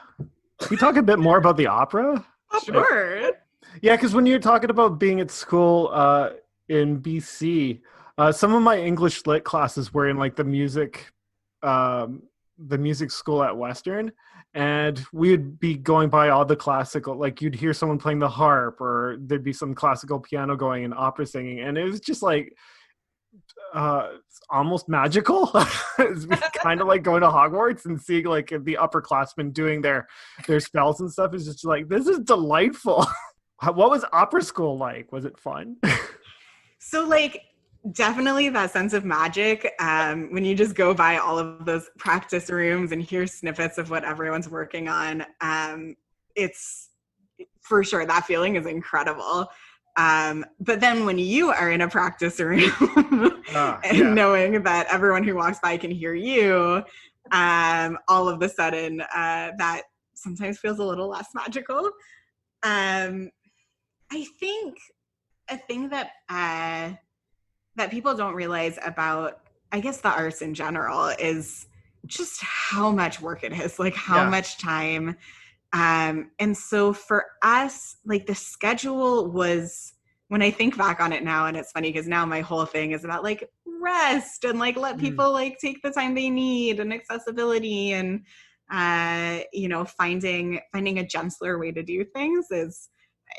Can we talk a bit more about the opera? Sure. Yeah, because when you're talking about being at school in BC, some of my English lit classes were in like the music school at Western, and we'd be going by all the classical, like you'd hear someone playing the harp, or there'd be some classical piano going and opera singing, and it was just like almost magical. It's kind of like going to Hogwarts and seeing like the upperclassmen doing their spells and stuff. Is just like, this is delightful. What was opera school like? Was it fun? So like, definitely that sense of magic when you just go by all of those practice rooms and hear snippets of what everyone's working on. It's for sure, that feeling is incredible. But then when you are in a practice room and knowing that everyone who walks by can hear you, all of a sudden that sometimes feels a little less magical. I think a thing that people don't realize about, I guess, the arts in general is just how much work it is, like how much time. And so for us, like the schedule was, when I think back on it now, and it's funny because now my whole thing is about like rest and like let people like take the time they need, and accessibility, and you know, finding a gentler way to do things is,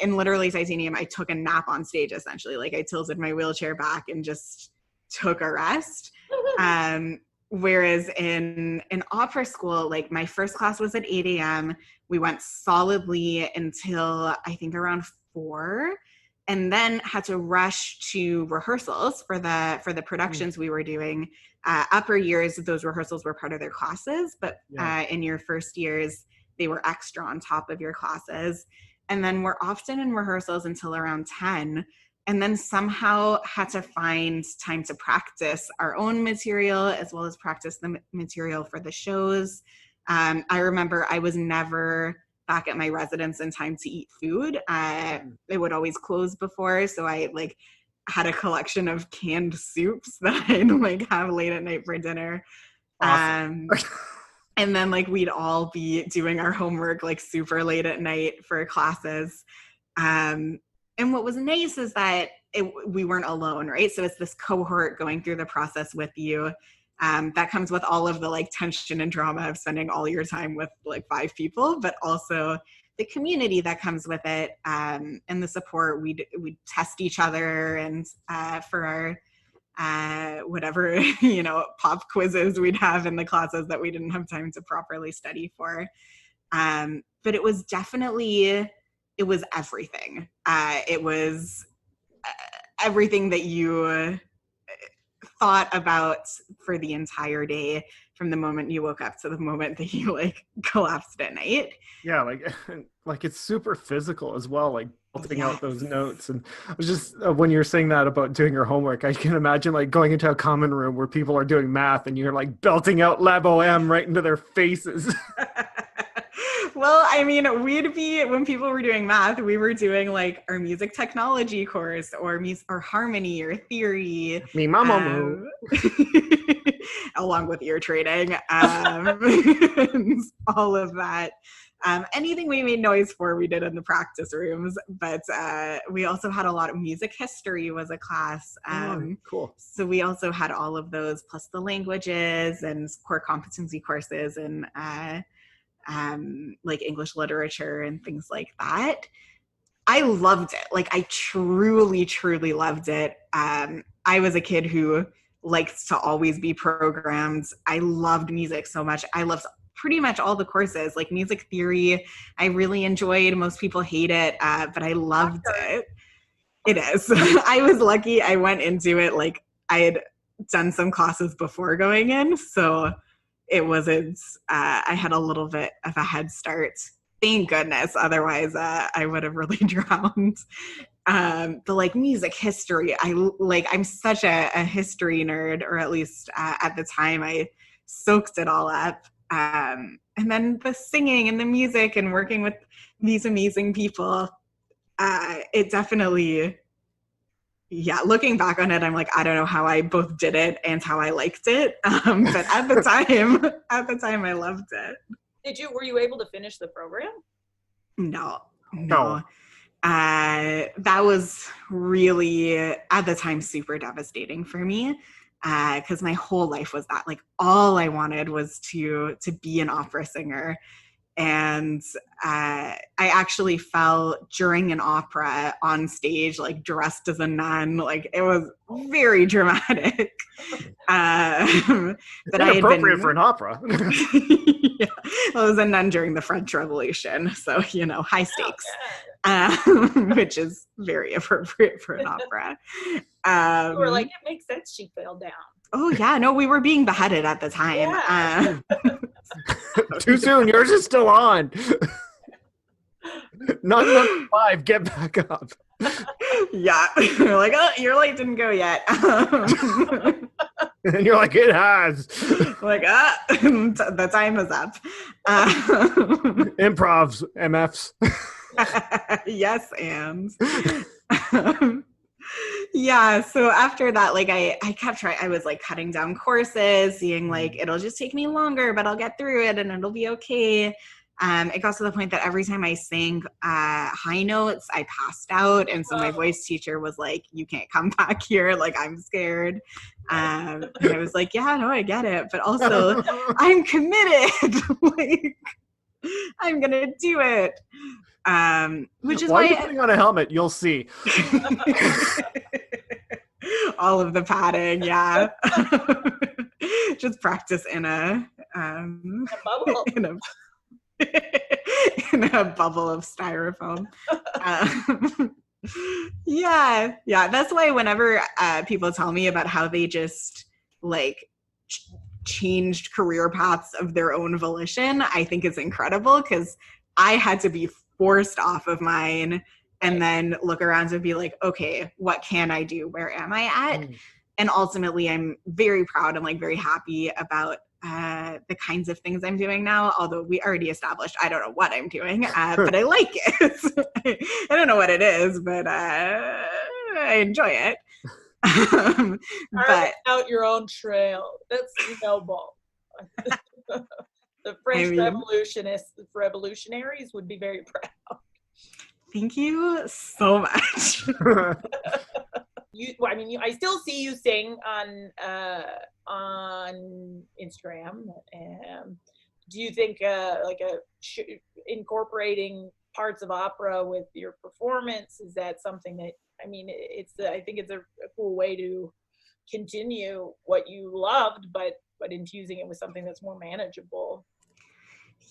in literally Titanium, I took a nap on stage essentially. Like I tilted my wheelchair back and just took a rest. Whereas in opera school, like my first class was at 8 a.m. We went solidly until I think around 4, and then had to rush to rehearsals for the productions we were doing. Upper years, those rehearsals were part of their classes, but in your first years, they were extra on top of your classes. And then we're often in rehearsals until around 10, and then somehow had to find time to practice our own material as well as practice the material for the shows. I remember I was never back at my residence in time to eat food. It would always close before, so I like had a collection of canned soups that I'd like have late at night for dinner. Awesome. And then like we'd all be doing our homework like super late at night for classes. And what was nice is that we weren't alone, right? So it's this cohort going through the process with you. That comes with all of the like tension and drama of spending all your time with like 5 people, but also the community that comes with it, and the support. We'd test each other, and for our whatever, you know, pop quizzes we'd have in the classes that we didn't have time to properly study for. But it was definitely, it was everything. It was everything that you thought about for the entire day, from the moment you woke up to the moment that you like collapsed at night. Yeah, like it's super physical as well, like belting out those notes. And I was just when you're saying that about doing your homework, I can imagine like going into a common room where people are doing math and you're like belting out Lab OM right into their faces. Well, I mean, we'd be, when people were doing math, we were doing like our music technology course or harmony or theory. Me mama. Along with ear training, all of that. Anything we made noise for, we did in the practice rooms. But we also had a lot of music history was a class. Cool. So we also had all of those, plus the languages and core competency courses and like English literature and things like that. I loved it. Like I truly, truly loved it. I was a kid who liked to always be programmed. I loved music so much. I loved pretty much all the courses, like music theory. I really enjoyed. Most people hate it, but I loved it. It is. I was lucky. I went into it like I had done some classes before going in, so it wasn't, I had a little bit of a head start. Thank goodness. Otherwise, I would have really drowned. But like music history, I'm such a history nerd, or at least at the time I soaked it all up. And then the singing and the music and working with these amazing people, it definitely, looking back on it, I'm like, I don't know how I both did it and how I liked it. But at the time I loved it. Were you able to finish the program? No. That was really, at the time, super devastating for me, because my whole life was that. Like, all I wanted was to be an opera singer. And I actually fell during an opera on stage, like dressed as a nun. Like it was very dramatic. But I had appropriate been for an opera. Yeah, I was a nun during the French Revolution, so high stakes, which is very appropriate for an opera. You were like, it makes sense she fell down. Oh yeah, no, we were being beheaded at the time. Yeah. Too soon. Yours is still on. Not number 5. Get back up. Yeah, we're like, oh, your light didn't go yet. And you're like, it has. Like, the time is up. Improvs, MFs. Yes, and. Yeah, so after that, like I kept trying. I was like cutting down courses, seeing like it'll just take me longer, but I'll get through it and it'll be okay. It got to the point that every time I sang high notes, I passed out, and so my voice teacher was like, "You can't come back here. Like I'm scared." And I was like, "Yeah, no, I get it, but also I'm committed. Like I'm gonna do it." Which is why why are you putting on a helmet? You'll see. All of the padding, yeah. just practice in a bubble. in a bubble of styrofoam. Yeah, that's why whenever people tell me about how they just like changed career paths of their own volition, I think it's incredible, because I had to be forced off of mine and then look around and be like, okay, what can I do? Where am I at? And ultimately, I'm very proud and like very happy about the kinds of things I'm doing now, although we already established I don't know what I'm doing, but I like it. I don't know what it is, but I enjoy it. Carving out your own trail. That's noble. The French revolutionaries would be very proud. Thank you so much. I still see you sing on Instagram. Do you think incorporating parts of opera with your performance, is that something that, I think it's a cool way to continue what you loved, but infusing it with something that's more manageable?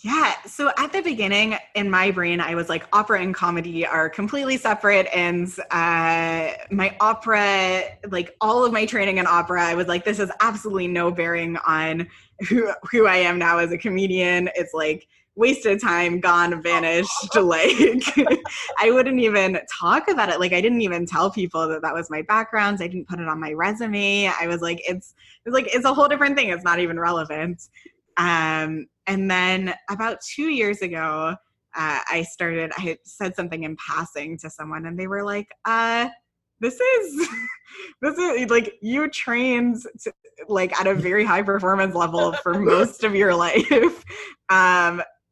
Yeah. So at the beginning in my brain, I was like, opera and comedy are completely separate. And my opera, like all of my training in opera, I was like, this has absolutely no bearing on who I am now as a comedian. It's like wasted time, gone, vanished. Like I wouldn't even talk about it. Like I didn't even tell people that was my background. I didn't put it on my resume. I was like, it's a whole different thing. It's not even relevant. And then about 2 years ago, I had said something in passing to someone and they were like, this is like, you trained like at a very high performance level for most of your life.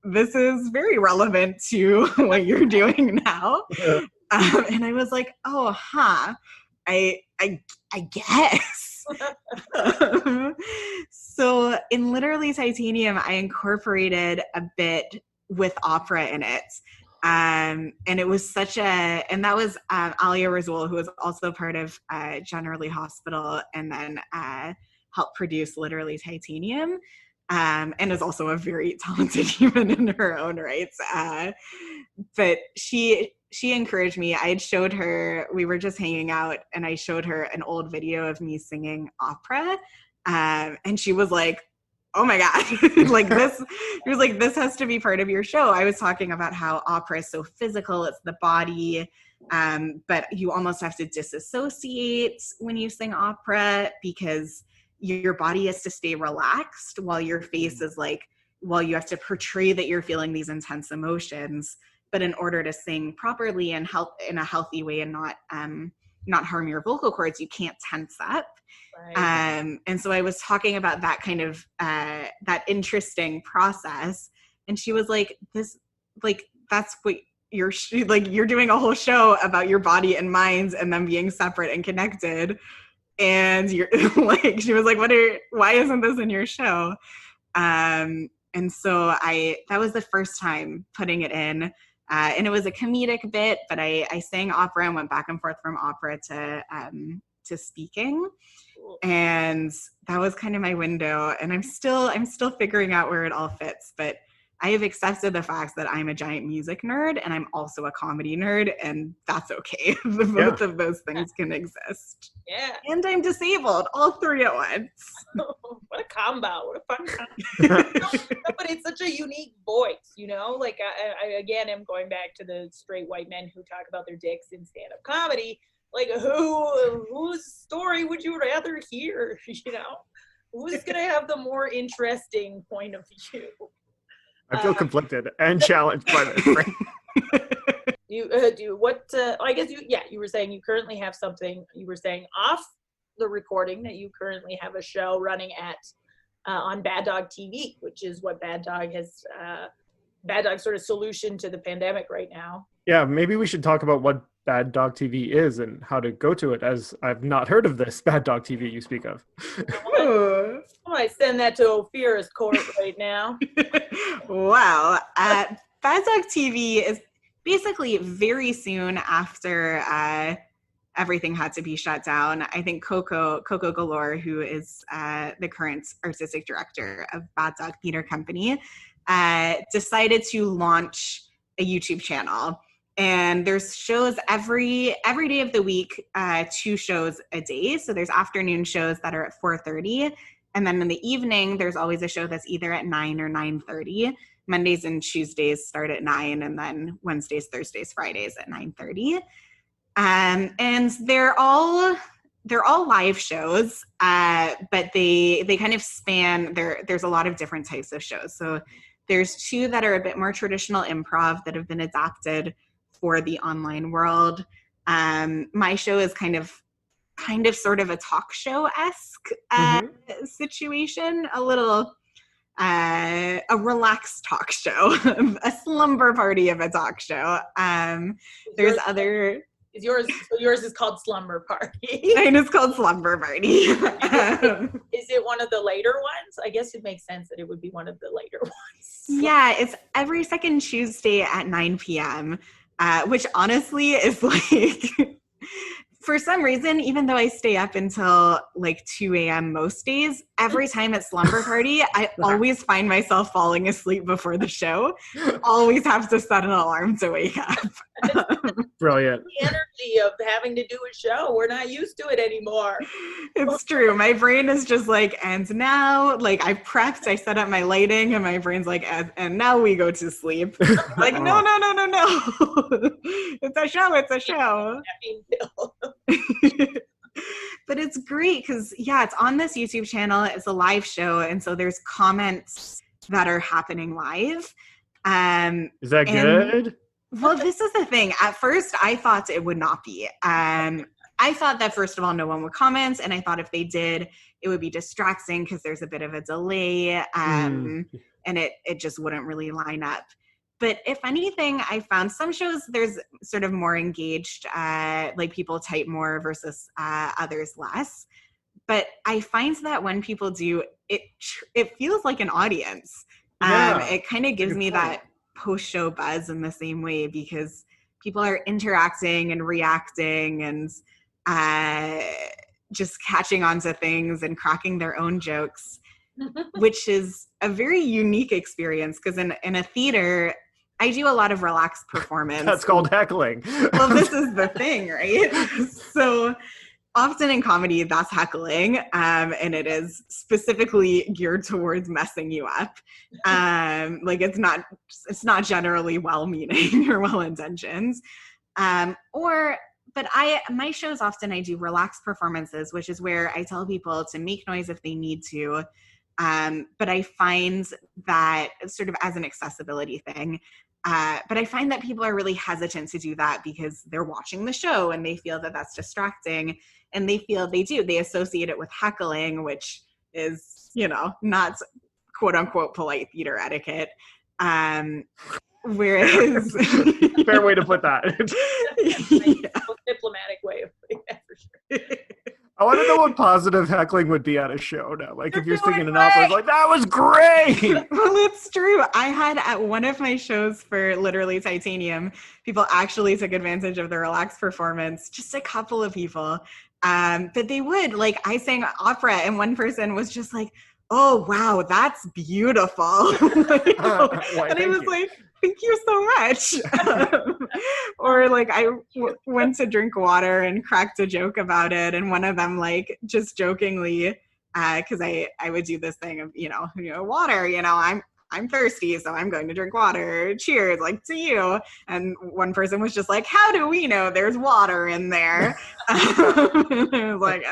This is very relevant to what you're doing now. And I was like, oh, I guess. So in Literally Titanium, I incorporated a bit with opera in it. And it was and that was Alia Razul, who was also part of Generally Hospital, and then helped produce Literally Titanium, and is also a very talented human in her own rights. But she encouraged me. I had showed her, we were just hanging out, and I showed her an old video of me singing opera. And she was like, oh my God, like this, she was like, this has to be part of your show. I was talking about how opera is so physical, it's the body, but you almost have to disassociate when you sing opera because your body has to stay relaxed while your face is like, while you have to portray that you're feeling these intense emotions. But in order to sing properly and help in a healthy way and not harm your vocal cords, you can't tense up. Right. And so I was talking about that kind of that interesting process, and she was like, "This, like, that's what you're you're doing a whole show about your body and minds and them being separate and connected." And you're like, she was like, why isn't this in your show? And so that was the first time putting it in. And it was a comedic bit, but I sang opera and went back and forth from opera to speaking. And that was kind of my window. And I'm still figuring out where it all fits, but I have accepted the fact that I'm a giant music nerd and I'm also a comedy nerd, and that's okay. Both of those things can exist. Yeah. And I'm disabled, all three at once. What a combo. What a fun combo. But it's such a unique voice, you know? Like, I again am going back to the straight white men who talk about their dicks in stand-up comedy. Like, whose story would you rather hear, you know? Who's going to have the more interesting point of view? I feel conflicted and challenged by this. I guess you were saying you currently have something, you were saying off the recording that you currently have a show running at on Bad Dog TV, which is what Bad Dog's sort of solution to the pandemic right now. Yeah, maybe we should talk about what Bad Dog TV is and how to go to it, as I've not heard of this Bad Dog TV you speak of. I might send that to Ophira's court right now. Wow. Bad Dog TV is basically very soon after everything had to be shut down. I think Coco Galore, who is the current artistic director of Bad Dog Theater Company, decided to launch a YouTube channel. And there's shows every day of the week, 2 shows a day. So there's afternoon shows that are at 4:30. And then in the evening, there's always a show that's either at 9 or 9:30. Mondays and Tuesdays start at 9, and then Wednesdays, Thursdays, Fridays at 9:30. And they're all live shows, but they kind of span. There's a lot of different types of shows. So there's 2 that are a bit more traditional improv that have been adapted for the online world. My show is kind of sort of a talk show-esque situation, a little a relaxed talk show, a slumber party of a talk show. Yours is called Slumber Party. Mine is called Slumber Party. Is it one of the later ones? I guess it makes sense that it would be one of the later ones. Yeah, it's every second Tuesday at 9 p.m., which honestly is like, for some reason, even though I stay up until like 2 a.m. most days, every time at Slumber Party, I always find myself falling asleep before the show. Always have to set an alarm to wake up. Brilliant. The energy of having to do a show, we're not used to it anymore. It's true. My brain is just like, and now, like, I prepped, I set up my lighting, and my brain's like, and now we go to sleep. Like, no. It's a show. But it's great because, yeah, it's on this YouTube channel. It's a live show. And so there's comments that are happening live. Is that good? Well, this is the thing. At first, I thought it would not be. I thought that, first of all, no one would comment. And I thought if they did, it would be distracting because there's a bit of a delay. And it just wouldn't really line up. But if anything, I found some shows there's sort of more engaged, like people type more versus others less. But I find that when people do, it feels like an audience. It kind of gives me that post-show buzz in the same way because people are interacting and reacting and just catching on to things and cracking their own jokes, which is a very unique experience because in a theater, I do a lot of relaxed performance. That's called heckling. Well, this is the thing, right? So often in comedy, that's heckling, and it is specifically geared towards messing you up. Like it's not generally well-meaning or well-intentioned. But my shows often I do relaxed performances, which is where I tell people to make noise if they need to. But I find that sort of as an accessibility thing. But I find that people are really hesitant to do that because they're watching the show and they feel that that's distracting, and they associate it with heckling, which is, not quote unquote polite theater etiquette. Whereas fair way to put that. Most diplomatic way of putting that, for sure. I want to know what positive heckling would be at a show now. Like if you're singing an opera, it's like, that was great. Well, it's true. I had at one of my shows for literally Titanium, people actually took advantage of the relaxed performance, just a couple of people. But they would, like, I sang opera and one person was just like, oh, wow, that's beautiful. And I was like, thank you so much. Or like I went to drink water and cracked a joke about it. And one of them, like, just jokingly, because I would do this thing of, water, I'm thirsty, so I'm going to drink water. Cheers, like, to you. And one person was just like, how do we know there's water in there? I was like,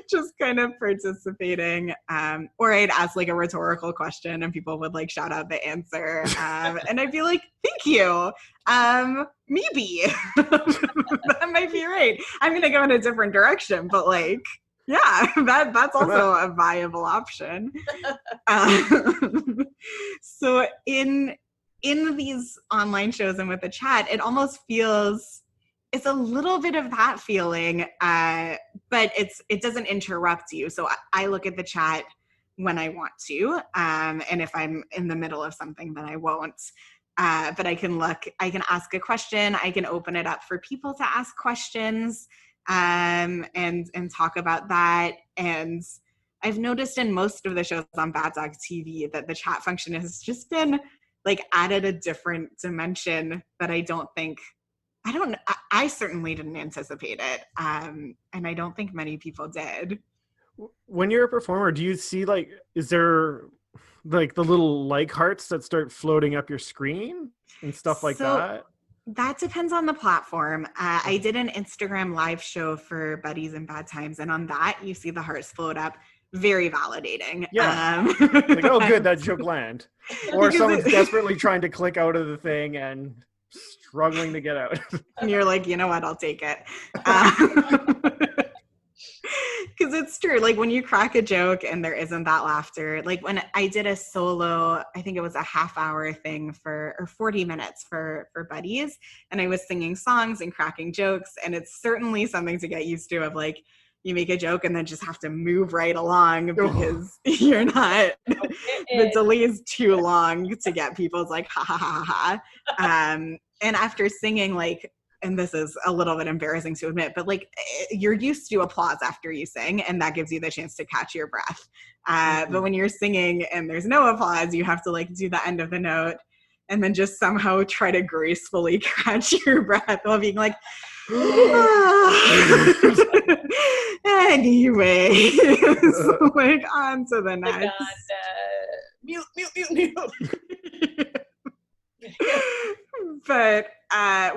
just kind of participating. Or I'd ask like a rhetorical question and people would like shout out the answer. And I'd be like, thank you. Maybe. That might be right. I'm going to go in a different direction, but like, yeah, that's also a viable option. So in these online shows and with the chat, it almost feels, it's a little bit of that feeling, but it doesn't interrupt you. So I look at the chat when I want to, and if I'm in the middle of something, then I won't. But I can ask a question. I can open it up for people to ask questions, and talk about that. And I've noticed in most of the shows on Bad Dog TV that the chat function has just been like added a different dimension that I certainly didn't anticipate it. And I don't think many people did. When you're a performer, do you see like, is there like the little like hearts that start floating up your screen and stuff like that? That depends on the platform. I did an Instagram live show for Buddies in Bad Times, and on that you see the hearts float up. Very validating. Yeah. Like, oh, good, that joke landed. Or someone's desperately trying to click out of the thing and struggling to get out. And you're like, you know what, I'll take it. Because it's true. Like when you crack a joke and there isn't that laughter, like when I did a solo, I think it was a half-hour thing or 40 minutes for Buddies, and I was singing songs and cracking jokes, and it's certainly something to get used to, of like, you make a joke and then just have to move right along because you're not, the delay is too long to get people's like, ha ha ha ha. And after singing, like, and this is a little bit embarrassing to admit, but like you're used to applause after you sing, and that gives you the chance to catch your breath. But when you're singing and there's no applause, you have to like do the end of the note and then just somehow try to gracefully catch your breath while being like, anyway, so like on to the next. Mute. But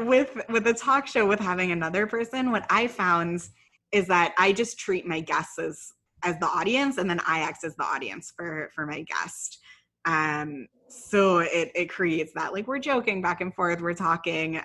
with a talk show, with having another person, what I found is that I just treat my guests as the audience, and then I act as the audience for my guest. So it creates that, like, we're joking back and forth, we're talking,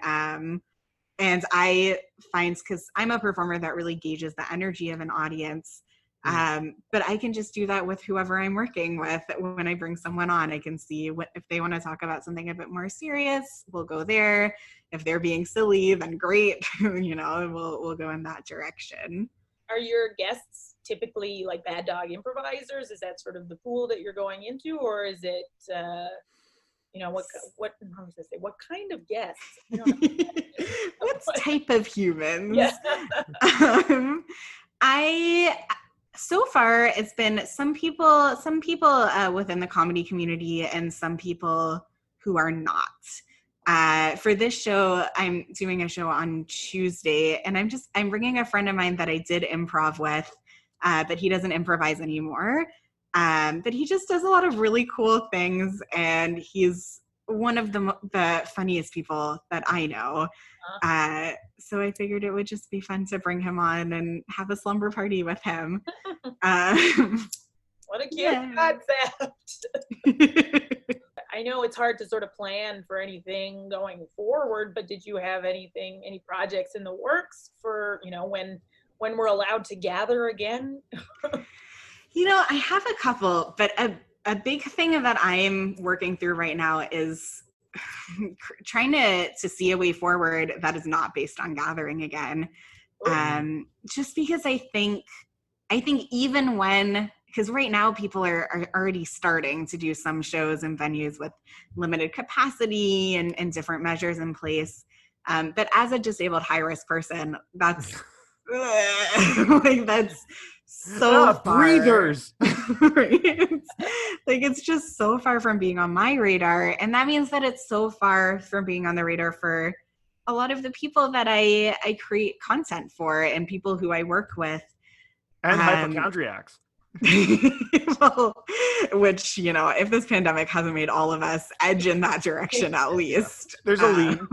and I find, because I'm a performer that really gauges the energy of an audience, but I can just do that with whoever I'm working with. When I bring someone on, I can see if they want to talk about something a bit more serious, we'll go there. If they're being silly, then great, we'll go in that direction. Are your guests typically like Bad Dog improvisers? Is that sort of the pool that you're going into, or is it what kind of guests? What type of humans? Yeah. So far it's been some people within the comedy community and some people who are not. For this show, I'm doing a show on Tuesday, and I'm bringing a friend of mine that I did improv with, but he doesn't improvise anymore. But he just does a lot of really cool things, and he's one of the funniest people that I know. So I figured it would just be fun to bring him on and have a slumber party with him. What a cute concept. I know it's hard to sort of plan for anything going forward, but did you have any projects in the works for, when we're allowed to gather again? I have a couple, but a big thing that I'm working through right now is trying to see a way forward that is not based on gathering again. Just because I think even because right now people are already starting to do some shows and venues with limited capacity and different measures in place. But as a disabled high-risk person, that's that's so far. Breathers. Right? Like, it's just so far from being on my radar, and that means that it's so far from being on the radar for a lot of the people that I create content for and people who I work with. And hypochondriacs. Well, which, if this pandemic hasn't made all of us edge in that direction, at least. There's a lean.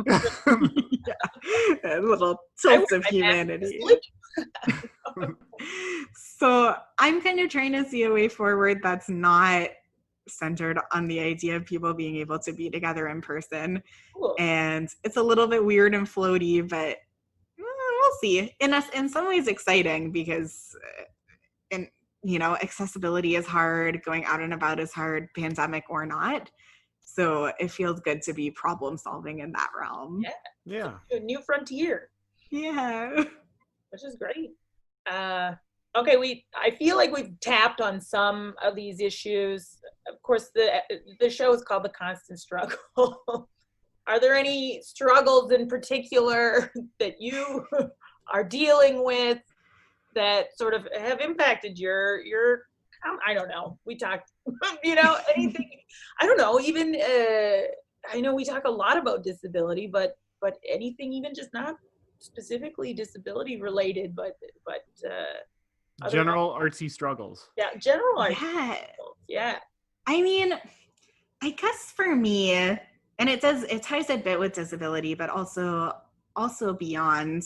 A little tilt of humanity. So I'm kind of trying to see a way forward that's not centered on the idea of people being able to be together in person. Cool. And it's a little bit weird and floaty, but we'll see. In some ways exciting, because accessibility is hard, going out and about is hard, pandemic or not. So it feels good to be problem solving in that realm. Yeah. A new frontier. Yeah. Which is great. Okay, I feel like we've tapped on some of these issues. Of course, the show is called The Constant Struggle. Are there any struggles in particular that you are dealing with that sort of have impacted your I don't know, we talked, anything, I don't know, even, I know we talk a lot about disability, but anything even just not specifically disability related, but General artsy struggles. yeah, general art. Yeah. Yeah. I mean, I guess for me, and it ties a bit with disability, but also beyond,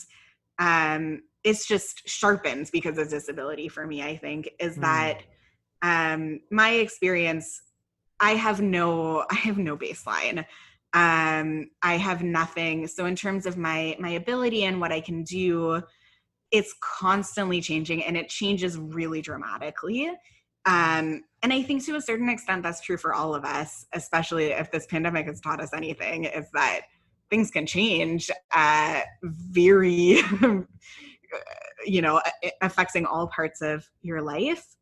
it's just sharpens because of disability for me, I think, is that my experience, I have no baseline. I have nothing. So in terms of my ability and what I can do, it's constantly changing, and it changes really dramatically. And I think to a certain extent that's true for all of us, especially if this pandemic has taught us anything, is that things can change very, affecting all parts of your life.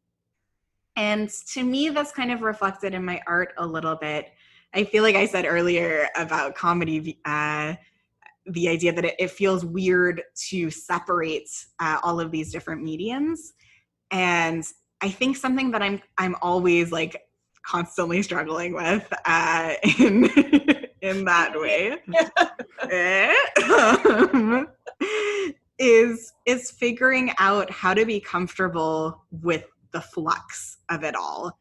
And to me, that's kind of reflected in my art a little bit. I feel like I said earlier about comedy, the idea that it feels weird to separate all of these different mediums. And I think something that I'm always like constantly struggling with in that way is figuring out how to be comfortable with the flux of it all.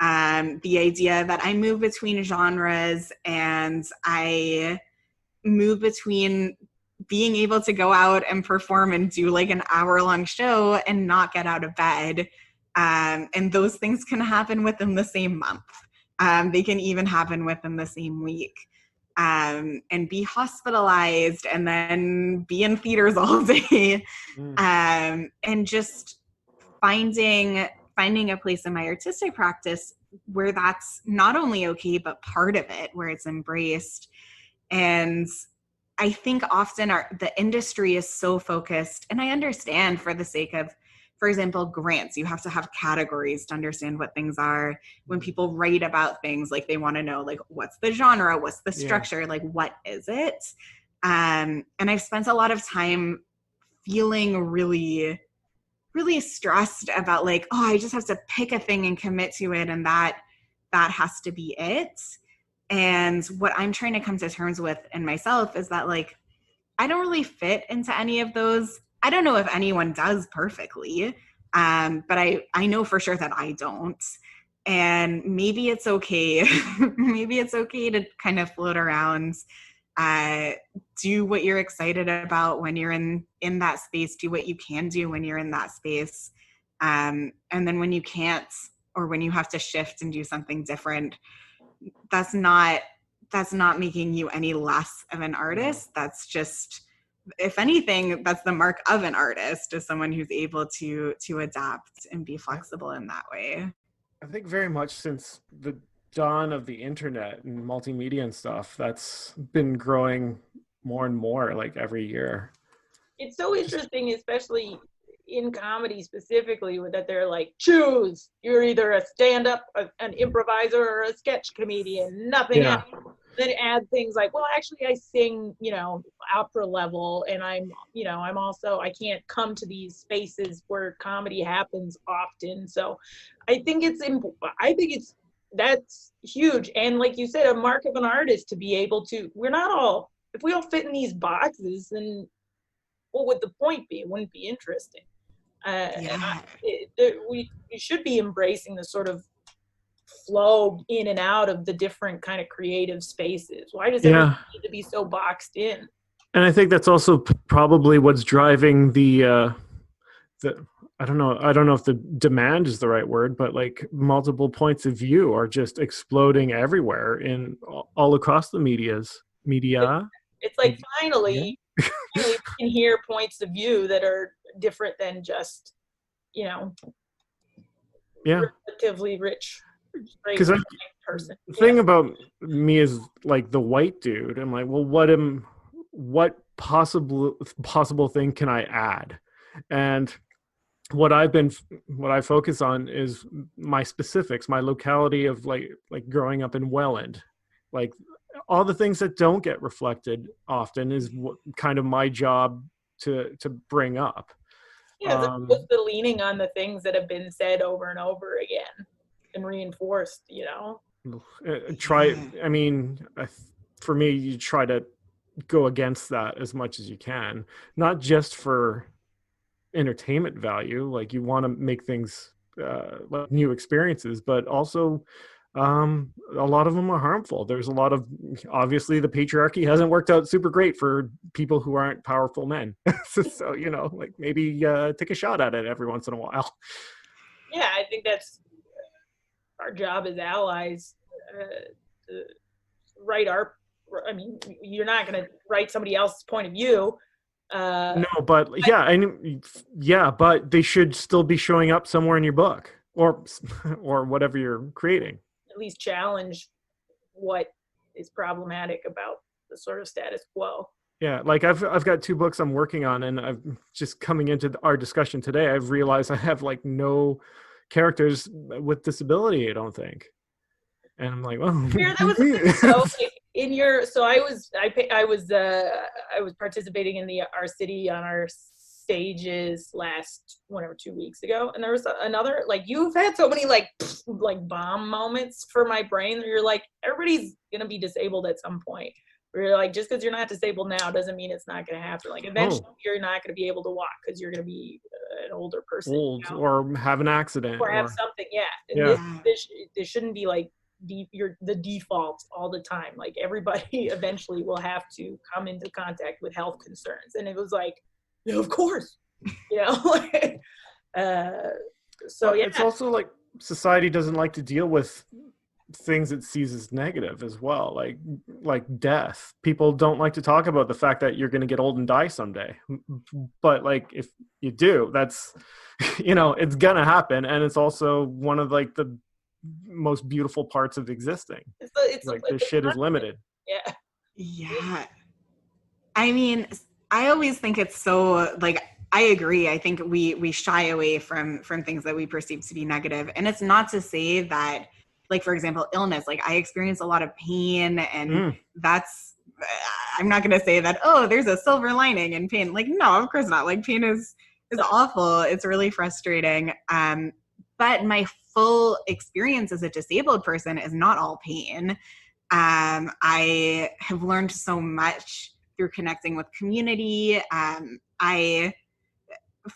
The idea that I move between genres and I move between being able to go out and perform and do like an hour-long show and not get out of bed. And those things can happen within the same month. They can even happen within the same week. And be hospitalized and then be in theaters all day. And just finding a place in my artistic practice where that's not only okay, but part of it, where it's embraced. And I think often the industry is so focused, and I understand for the sake of, for example, grants, you have to have categories to understand what things are. When people write about things, like they want to know, like, what's the genre, what's the structure, like, what is it? And I've spent a lot of time feeling really, really stressed about like, oh, I just have to pick a thing and commit to it, and that has to be it. And what I'm trying to come to terms with in myself is that like, I don't really fit into any of those. I don't know if anyone does perfectly, but I know for sure that I don't. And maybe it's okay. Maybe it's okay to kind of float around, do what you're excited about when you're in that space, do what you can do when you're in that space. And then when you can't, or when you have to shift and do something different, that's not making you any less of an artist. That's just, if anything, that's the mark of an artist, is someone who's able to adapt and be flexible in that way. I think very much since the dawn of the internet and multimedia and stuff, that's been growing more and more like every year. It's so interesting, especially in comedy specifically, that they're like, choose, you're either a stand-up, an improviser, or a sketch comedian, nothing else. Then add things like, well, actually I sing, opera level, and I'm also, I can't come to these spaces where comedy happens often. So I think that's huge. And like you said, a mark of an artist to be able to, if we all fit in these boxes, then what would the point be? It wouldn't be interesting. We should be embracing the sort of flow in and out of the different kind of creative spaces. Why does everything need to be so boxed in? And I think that's also probably what's driving the I don't know if the demand is the right word, but like multiple points of view are just exploding everywhere in all across the media. It's like finally you can hear points of view that are different than just, relatively rich. Because the thing about me is like the white dude. I'm like, well, what possible thing can I add? And what I focus on is my specifics, my locality of like growing up in Welland, like all the things that don't get reflected often is what kind of my job to bring up. Yeah, what's the leaning on the things that have been said over and over again and reinforced, I mean, for me, you try to go against that as much as you can, not just for entertainment value, like you want to make things like new experiences, but also a lot of them are harmful. There's a lot of, obviously the patriarchy hasn't worked out super great for people who aren't powerful men. So, like maybe take a shot at it every once in a while. Yeah, I think that's our job as allies, to write you're not going to write somebody else's point of view. No, but but they should still be showing up somewhere in your book or whatever you're creating. At least challenge what is problematic about the sort of status quo. Yeah, like I've got 2 books I'm working on, and I've just coming into our discussion today, I've realized I have like no characters with disability, I don't think. And I'm like, well, yeah, that was the thing. So I was participating in our city on our stages last 2 weeks ago, and there was another, like, you've had so many like bomb moments for my brain that you're like, everybody's gonna be disabled at some point. Where you're like, just because you're not disabled now doesn't mean it's not gonna happen. Like eventually you're not gonna be able to walk because you're gonna be an older person, or have an accident or have something. This shouldn't be like you're the default all the time. Like everybody eventually will have to come into contact with health concerns, and it was like, of course, so yeah. It's also like society doesn't like to deal with things it sees as negative as well, like death. People don't like to talk about the fact that you're going to get old and die someday, but like if you do, that's it's gonna happen, and it's also one of like the most beautiful parts of existing. It's this shit is limited. Yeah. I mean, I always think it's so, like, I agree. I think we shy away from things that we perceive to be negative, and it's not to say that, like, for example, illness, like I experience a lot of pain, and that's, I'm not going to say that, oh, there's a silver lining in pain. Like, no, of course not. Like, pain is awful. It's really frustrating. But my full experience as a disabled person is not all pain. I have learned so much through connecting with community. I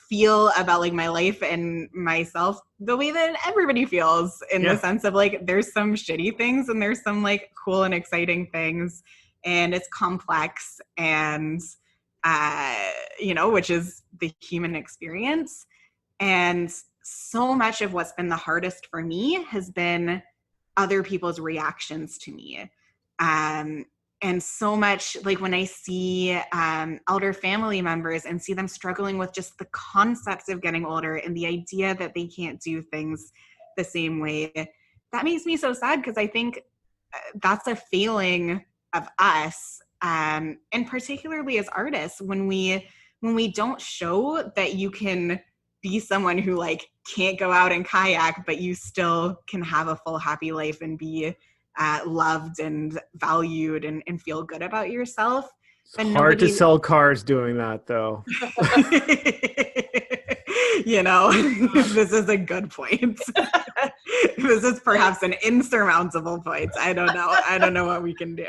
feel about like my life and myself the way that everybody feels, in the sense of like, there's some shitty things and there's some like cool and exciting things, and it's complex, and which is the human experience. And so much of what's been the hardest for me has been other people's reactions to me. And so much, like when I see elder family members and see them struggling with just the concept of getting older and the idea that they can't do things the same way, that makes me so sad, because I think that's a failing of us, and particularly as artists, when we don't show that you can be someone who like can't go out and kayak, but you still can have a full happy life and be loved and valued and feel good about yourself. It's hard to sell cars doing that, though. This is a good point. This is perhaps an insurmountable point. I don't know. I don't know what we can do.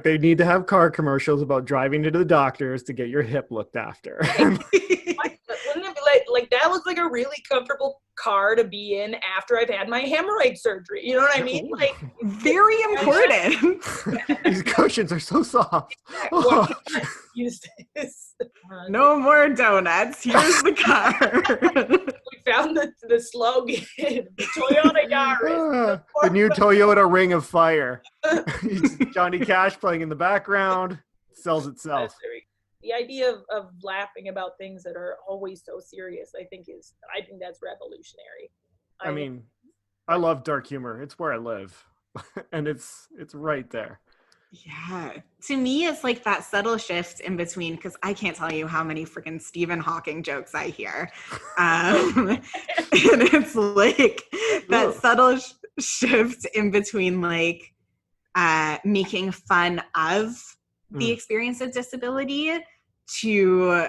They need to have car commercials about driving to the doctors to get your hip looked after. Wouldn't it be like that looks like a really comfortable car to be in after I've had my hemorrhoid surgery? You know what I mean? Like, very important. These cushions are so soft. Use this. No more donuts. Here's the car. We found the slogan. The Toyota Yaris. The new Toyota Ring of Fire. Johnny Cash playing in the background. Sells itself. The idea of laughing about things that are always so serious, I think that's revolutionary. I mean, I love dark humor. It's where I live. And it's right there. Yeah. To me, it's like that subtle shift in between, because I can't tell you how many freaking Stephen Hawking jokes I hear. And it's like that subtle shift in between, like, making fun of the experience of disability to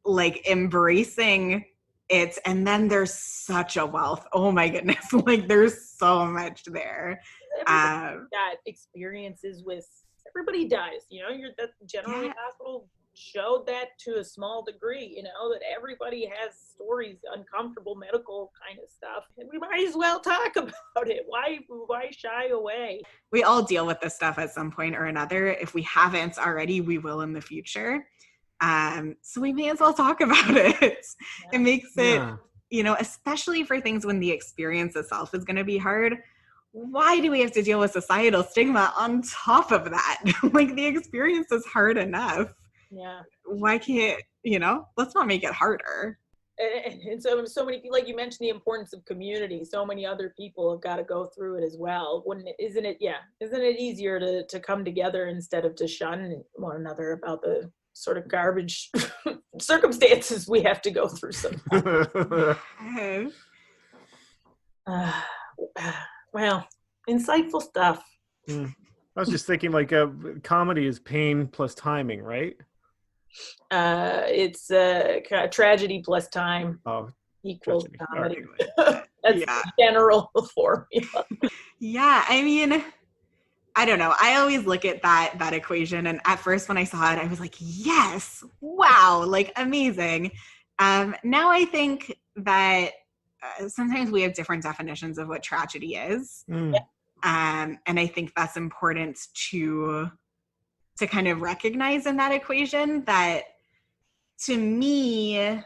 like embracing it. And then there's such a wealth. Oh my goodness. Like there's so much there. Got experiences with, everybody does, that generally hospital showed that to a small degree, that everybody has stories, uncomfortable medical kind of stuff, and we might as well talk about it. Why shy away? We all deal with this stuff at some point or another. If we haven't already, we will in the future. So we may as well talk about it. It makes it, especially for things when the experience itself is going to be hard. Why do we have to deal with societal stigma on top of that? Like the experience is hard enough. Yeah. Why can't, let's not make it harder. And so many people, like you mentioned, the importance of community. So many other people have got to go through it as well. Isn't it easier to come together instead of to shun one another about the sort of garbage circumstances we have to go through sometimes? Well, insightful stuff. I was just thinking, like, comedy is pain plus timing, right? It's tragedy plus time equals comedy. That's the general formula. Yeah, I mean, I don't know. I always look at that equation, and at first when I saw it, I was like, yes, wow, like amazing. Now I think that sometimes we have different definitions of what tragedy is. And I think that's important to kind of recognize in that equation, that to me,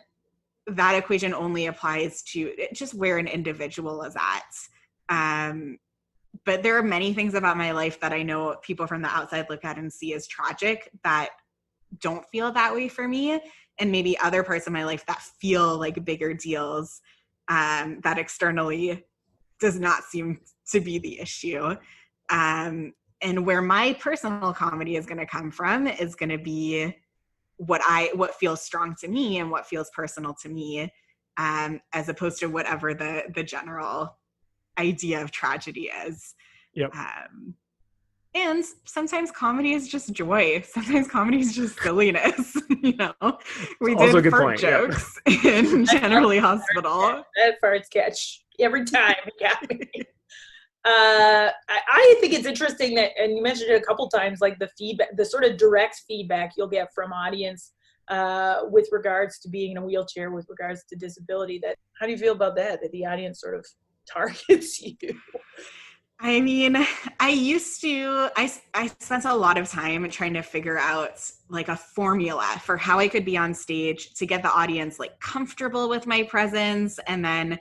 that equation only applies to just where an individual is at. But there are many things about my life that I know people from the outside look at and see as tragic that don't feel that way for me. And maybe other parts of my life that feel like bigger deals that externally does not seem to be the issue. And where my personal comedy is going to come from is going to be what feels strong to me and what feels personal to me, as opposed to whatever the general idea of tragedy is. Yep. And sometimes comedy is just joy. Sometimes comedy is just silliness. We did fart jokes in Generally Hospital. That farts catch every time. Yeah. I think it's interesting that, and you mentioned it a couple times, like the feedback, the sort of direct feedback you'll get from audience with regards to being in a wheelchair, with regards to disability. How do you feel about that the audience sort of targets you? I mean, I spent a lot of time trying to figure out like a formula for how I could be on stage to get the audience like comfortable with my presence, and then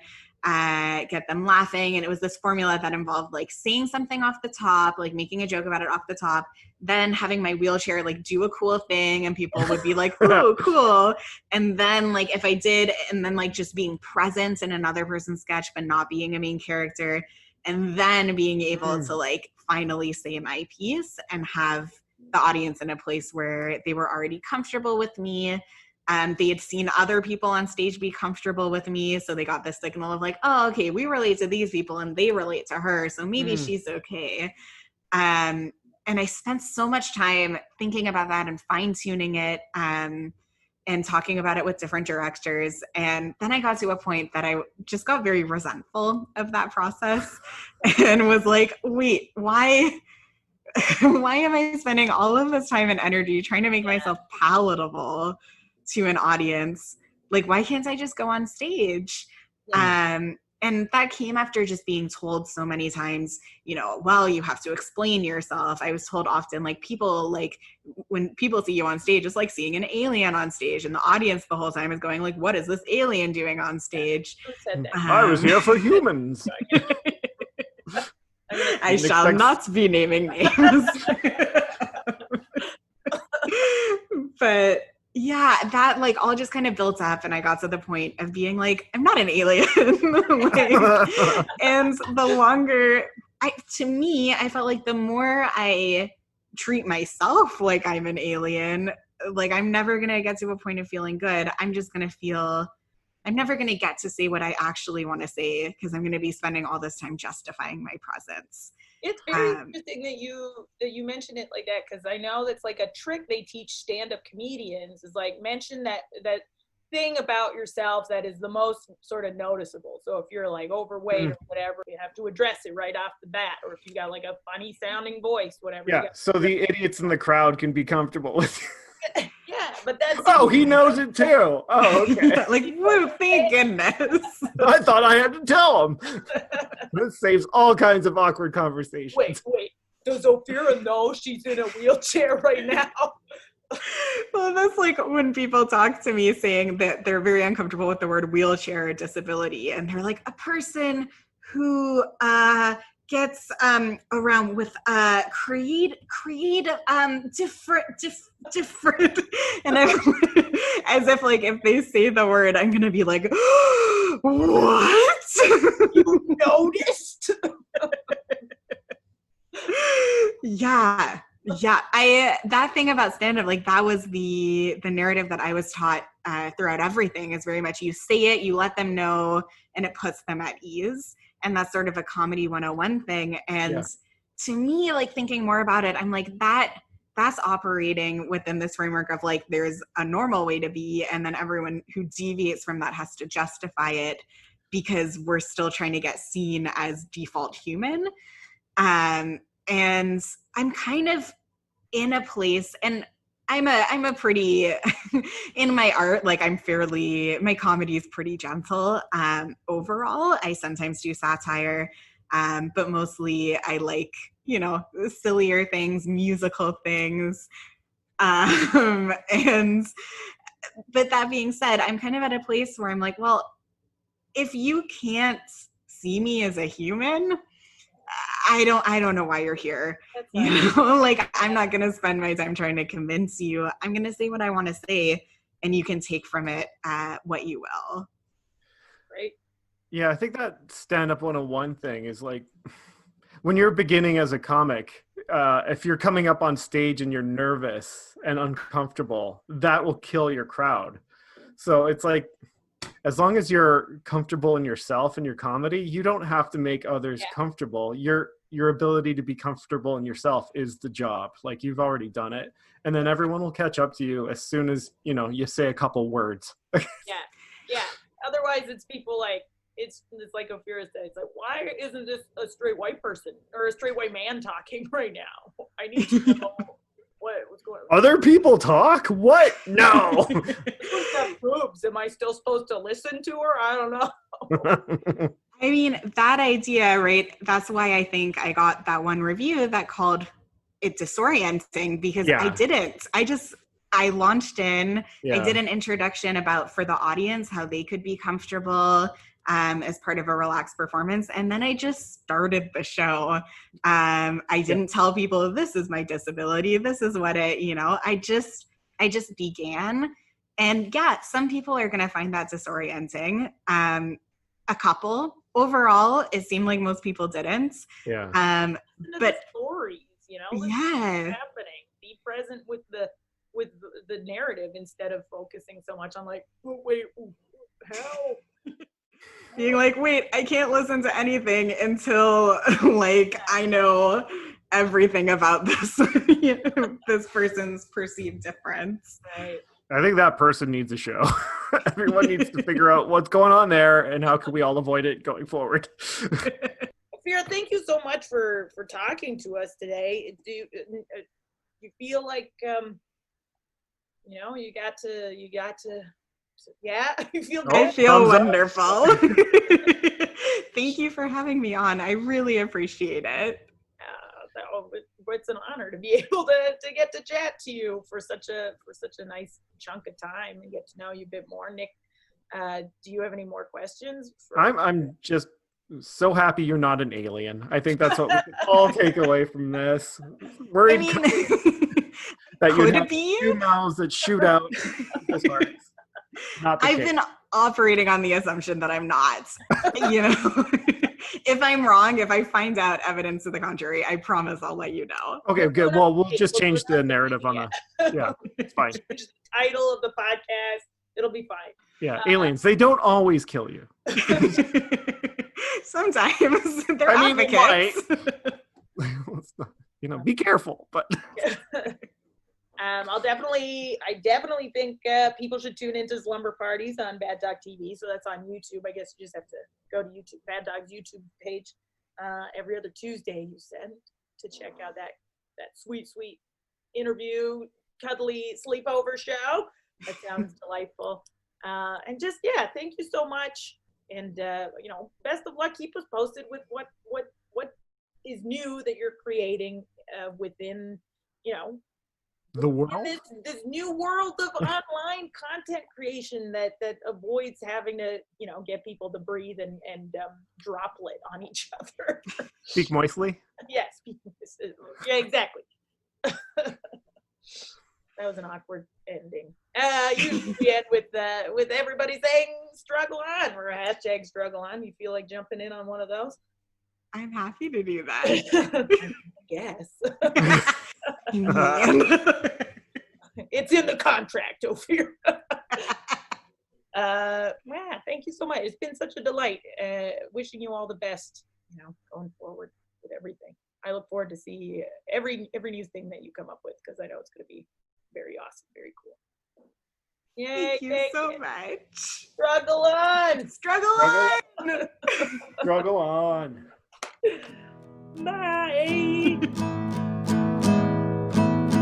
get them laughing. And it was this formula that involved like saying something off the top, like making a joke about it off the top, then having my wheelchair like do a cool thing and people would be like, oh, cool. And then like if I did, and then like just being present in another person's sketch but not being a main character, and then being able to like finally say my piece and have the audience in a place where they were already comfortable with me. They had seen other people on stage be comfortable with me, so they got the signal of like, oh, okay, we relate to these people and they relate to her, so maybe she's okay. And I spent so much time thinking about that and fine-tuning it, and talking about it with different directors. And then I got to a point that I just got very resentful of that process and was like, wait, why am I spending all of this time and energy trying to make myself palatable to an audience? Like, why can't I just go on stage? And that came after just being told so many times, well, you have to explain yourself. I was told often, like, people, like, when people see you on stage, it's like seeing an alien on stage, and the audience the whole time is going like, what is this alien doing on stage? I was here for humans. I shall not be naming names. But yeah, that like all just kind of built up, and I got to the point of being like, I'm not an alien. And the longer to me, I felt like the more I treat myself like I'm an alien, like I'm never going to get to a point of feeling good. I'm just going to feel I'm never going to get to say what I actually want to say because I'm going to be spending all this time justifying my presence. It's very interesting that you mention it like that, because I know that's like a trick they teach stand-up comedians is like mention that thing about yourself that is the most sort of noticeable. So if you're like overweight or whatever, you have to address it right off the bat. Or if you got like a funny sounding voice, whatever. Yeah, so the idiots in the crowd can be comfortable with you. Yeah, but that's Oh, he knows it too. Oh, okay. Like, woo, thank goodness. I thought I had to tell him. This saves all kinds of awkward conversations. Wait. Does Ophira know she's in a wheelchair right now? Well, that's like when people talk to me saying that they're very uncomfortable with the word wheelchair or disability, and they're like, a person who gets around with creative different and as if like if they say the word I'm gonna be like, what? You noticed? Yeah, that thing about stand-up, like that was the narrative that I was taught throughout everything, is very much you say it, you let them know, and it puts them at ease. And that's sort of a comedy 101 thing. And to me, like thinking more about it, I'm like, that's operating within this framework of like, there's a normal way to be. And then everyone who deviates from that has to justify it because we're still trying to get seen as default human. And I'm kind of in a place, and I'm a pretty, in my art, like my comedy is pretty gentle overall. I sometimes do satire, but mostly I like, sillier things, musical things. But that being said, I'm kind of at a place where I'm like, well, if you can't see me as a human, I don't know why you're here. Like I'm not going to spend my time trying to convince you. I'm going to say what I want to say, and you can take from it what you will. Right. Yeah, I think that stand-up 101 thing is like when you're beginning as a comic, if you're coming up on stage and you're nervous and uncomfortable, that will kill your crowd. So it's like, as long as you're comfortable in yourself and your comedy, you don't have to make others comfortable. Your ability to be comfortable in yourself is the job. Like you've already done it. And then everyone will catch up to you as soon as, you say a couple words. Yeah. Otherwise it's people like, it's like Ophira said, it's like, why isn't this a straight white person or a straight white man talking right now? I need to know what's going on. Other people talk? What? No. That boobs. Am I still supposed to listen to her? I don't know. I mean, that idea, right? That's why I think I got that one review that called it disorienting, because I didn't. I launched in, I did an introduction about for the audience, how they could be comfortable as part of a relaxed performance. And then I just started the show. I didn't tell people this is my disability. This is what I just began. And some people are going to find that disorienting. A couple overall, it seemed like most people didn't. Yeah. But stories, what's happening. Be present with the narrative instead of focusing so much on like, oh, wait, how? Being like, wait, I can't listen to anything until like I know everything about this this person's perceived difference. Right. I think that person needs a show. Everyone needs to figure out what's going on there and how can we all avoid it going forward. Ophira, thank you so much for talking to us today. Do you feel like you got to you feel good? I feel wonderful. Thank you for having me on. I really appreciate it. It's an honor to be able to get to chat to you for such a nice chunk of time and get to know you a bit more. Nick, do you have any more questions? I'm just so happy you're not an alien. I think that's what we can all take away from this. Worried that you have 2 mouths that shoot out. I've been operating on the assumption that I'm not. If I'm wrong, if I find out evidence to the contrary, I promise I'll let you know. Okay, good. Well, we'll just change the narrative on the. Yeah, it's fine. Change the title of the podcast. It'll be fine. Yeah, aliens. They don't always kill you. Sometimes they're I mean, they advocates. Let's not, be careful. But I definitely think people should tune into Slumber Parties on Bad Dog TV. So that's on YouTube. I guess you just have to go to YouTube, Bad Dog's YouTube page, every other Tuesday, you said, to check out that sweet, sweet interview, cuddly sleepover show. That sounds delightful. And just, thank you so much. And, best of luck. Keep us posted with what is new that you're creating within, the world, this new world of online content creation that avoids having to, get people to breathe and droplet on each other. Speak moistly. Yes. Yeah, exactly. That was an awkward ending. Usually we end with everybody saying "struggle on" or hashtag "struggle on." You feel like jumping in on one of those? I'm happy to do that. I guess. It's in the contract, Ophira. Thank you so much. It's been such a delight. Wishing you all the best, going forward with everything. I look forward to see every new thing that you come up with, because I know it's going to be very awesome, very cool. Yay, Thank you so much. Struggle on. Struggle on. Struggle on. Bye.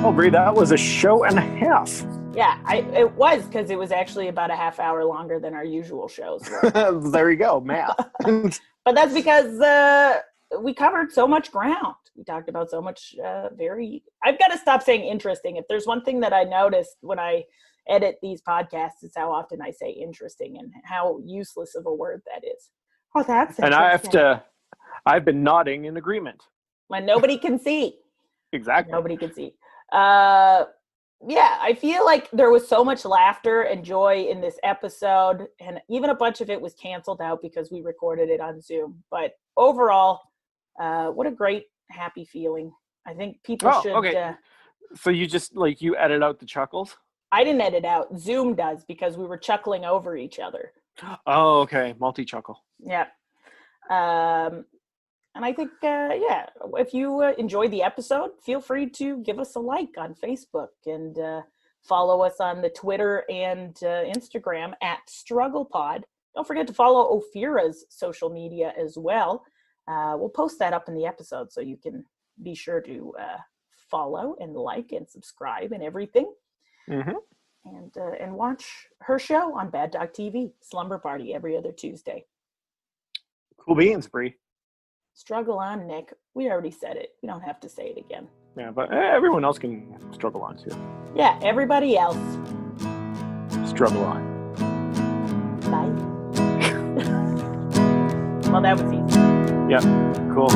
Oh, Bree, that was a show and a half. Yeah, it was, because it was actually about a half hour longer than our usual shows. There you go, math. But that's because we covered so much ground. We talked about so much I've got to stop saying interesting. If there's one thing that I noticed when I edit these podcasts, is how often I say interesting and how useless of a word that is. Oh, that's interesting. And I've been nodding in agreement. When nobody can see. Exactly. Nobody can see. I feel like there was so much laughter and joy in this episode, and even a bunch of it was canceled out because we recorded it on Zoom. But overall, what a great, happy feeling. I think people should. Okay. So you just you edit out the chuckles? I didn't edit out. Zoom does, because we were chuckling over each other. Oh, okay. Multi-chuckle. Yeah. And I think, if you enjoyed the episode, feel free to give us a like on Facebook and follow us on the Twitter and Instagram at SstrugglePod. Don't forget to follow Ophira's social media as well. We'll post that up in the episode, so you can be sure to follow and like and subscribe and everything. Mm-hmm. And watch her show on Bad Dog TV, Slumber Party, every other Tuesday. Cool beans, Bree. Struggle on, Nick. We already said it. We don't have to say it again. Yeah, but everyone else can struggle on too. Yeah, everybody else. Struggle on. Bye. Well, that was easy. Yeah, cool.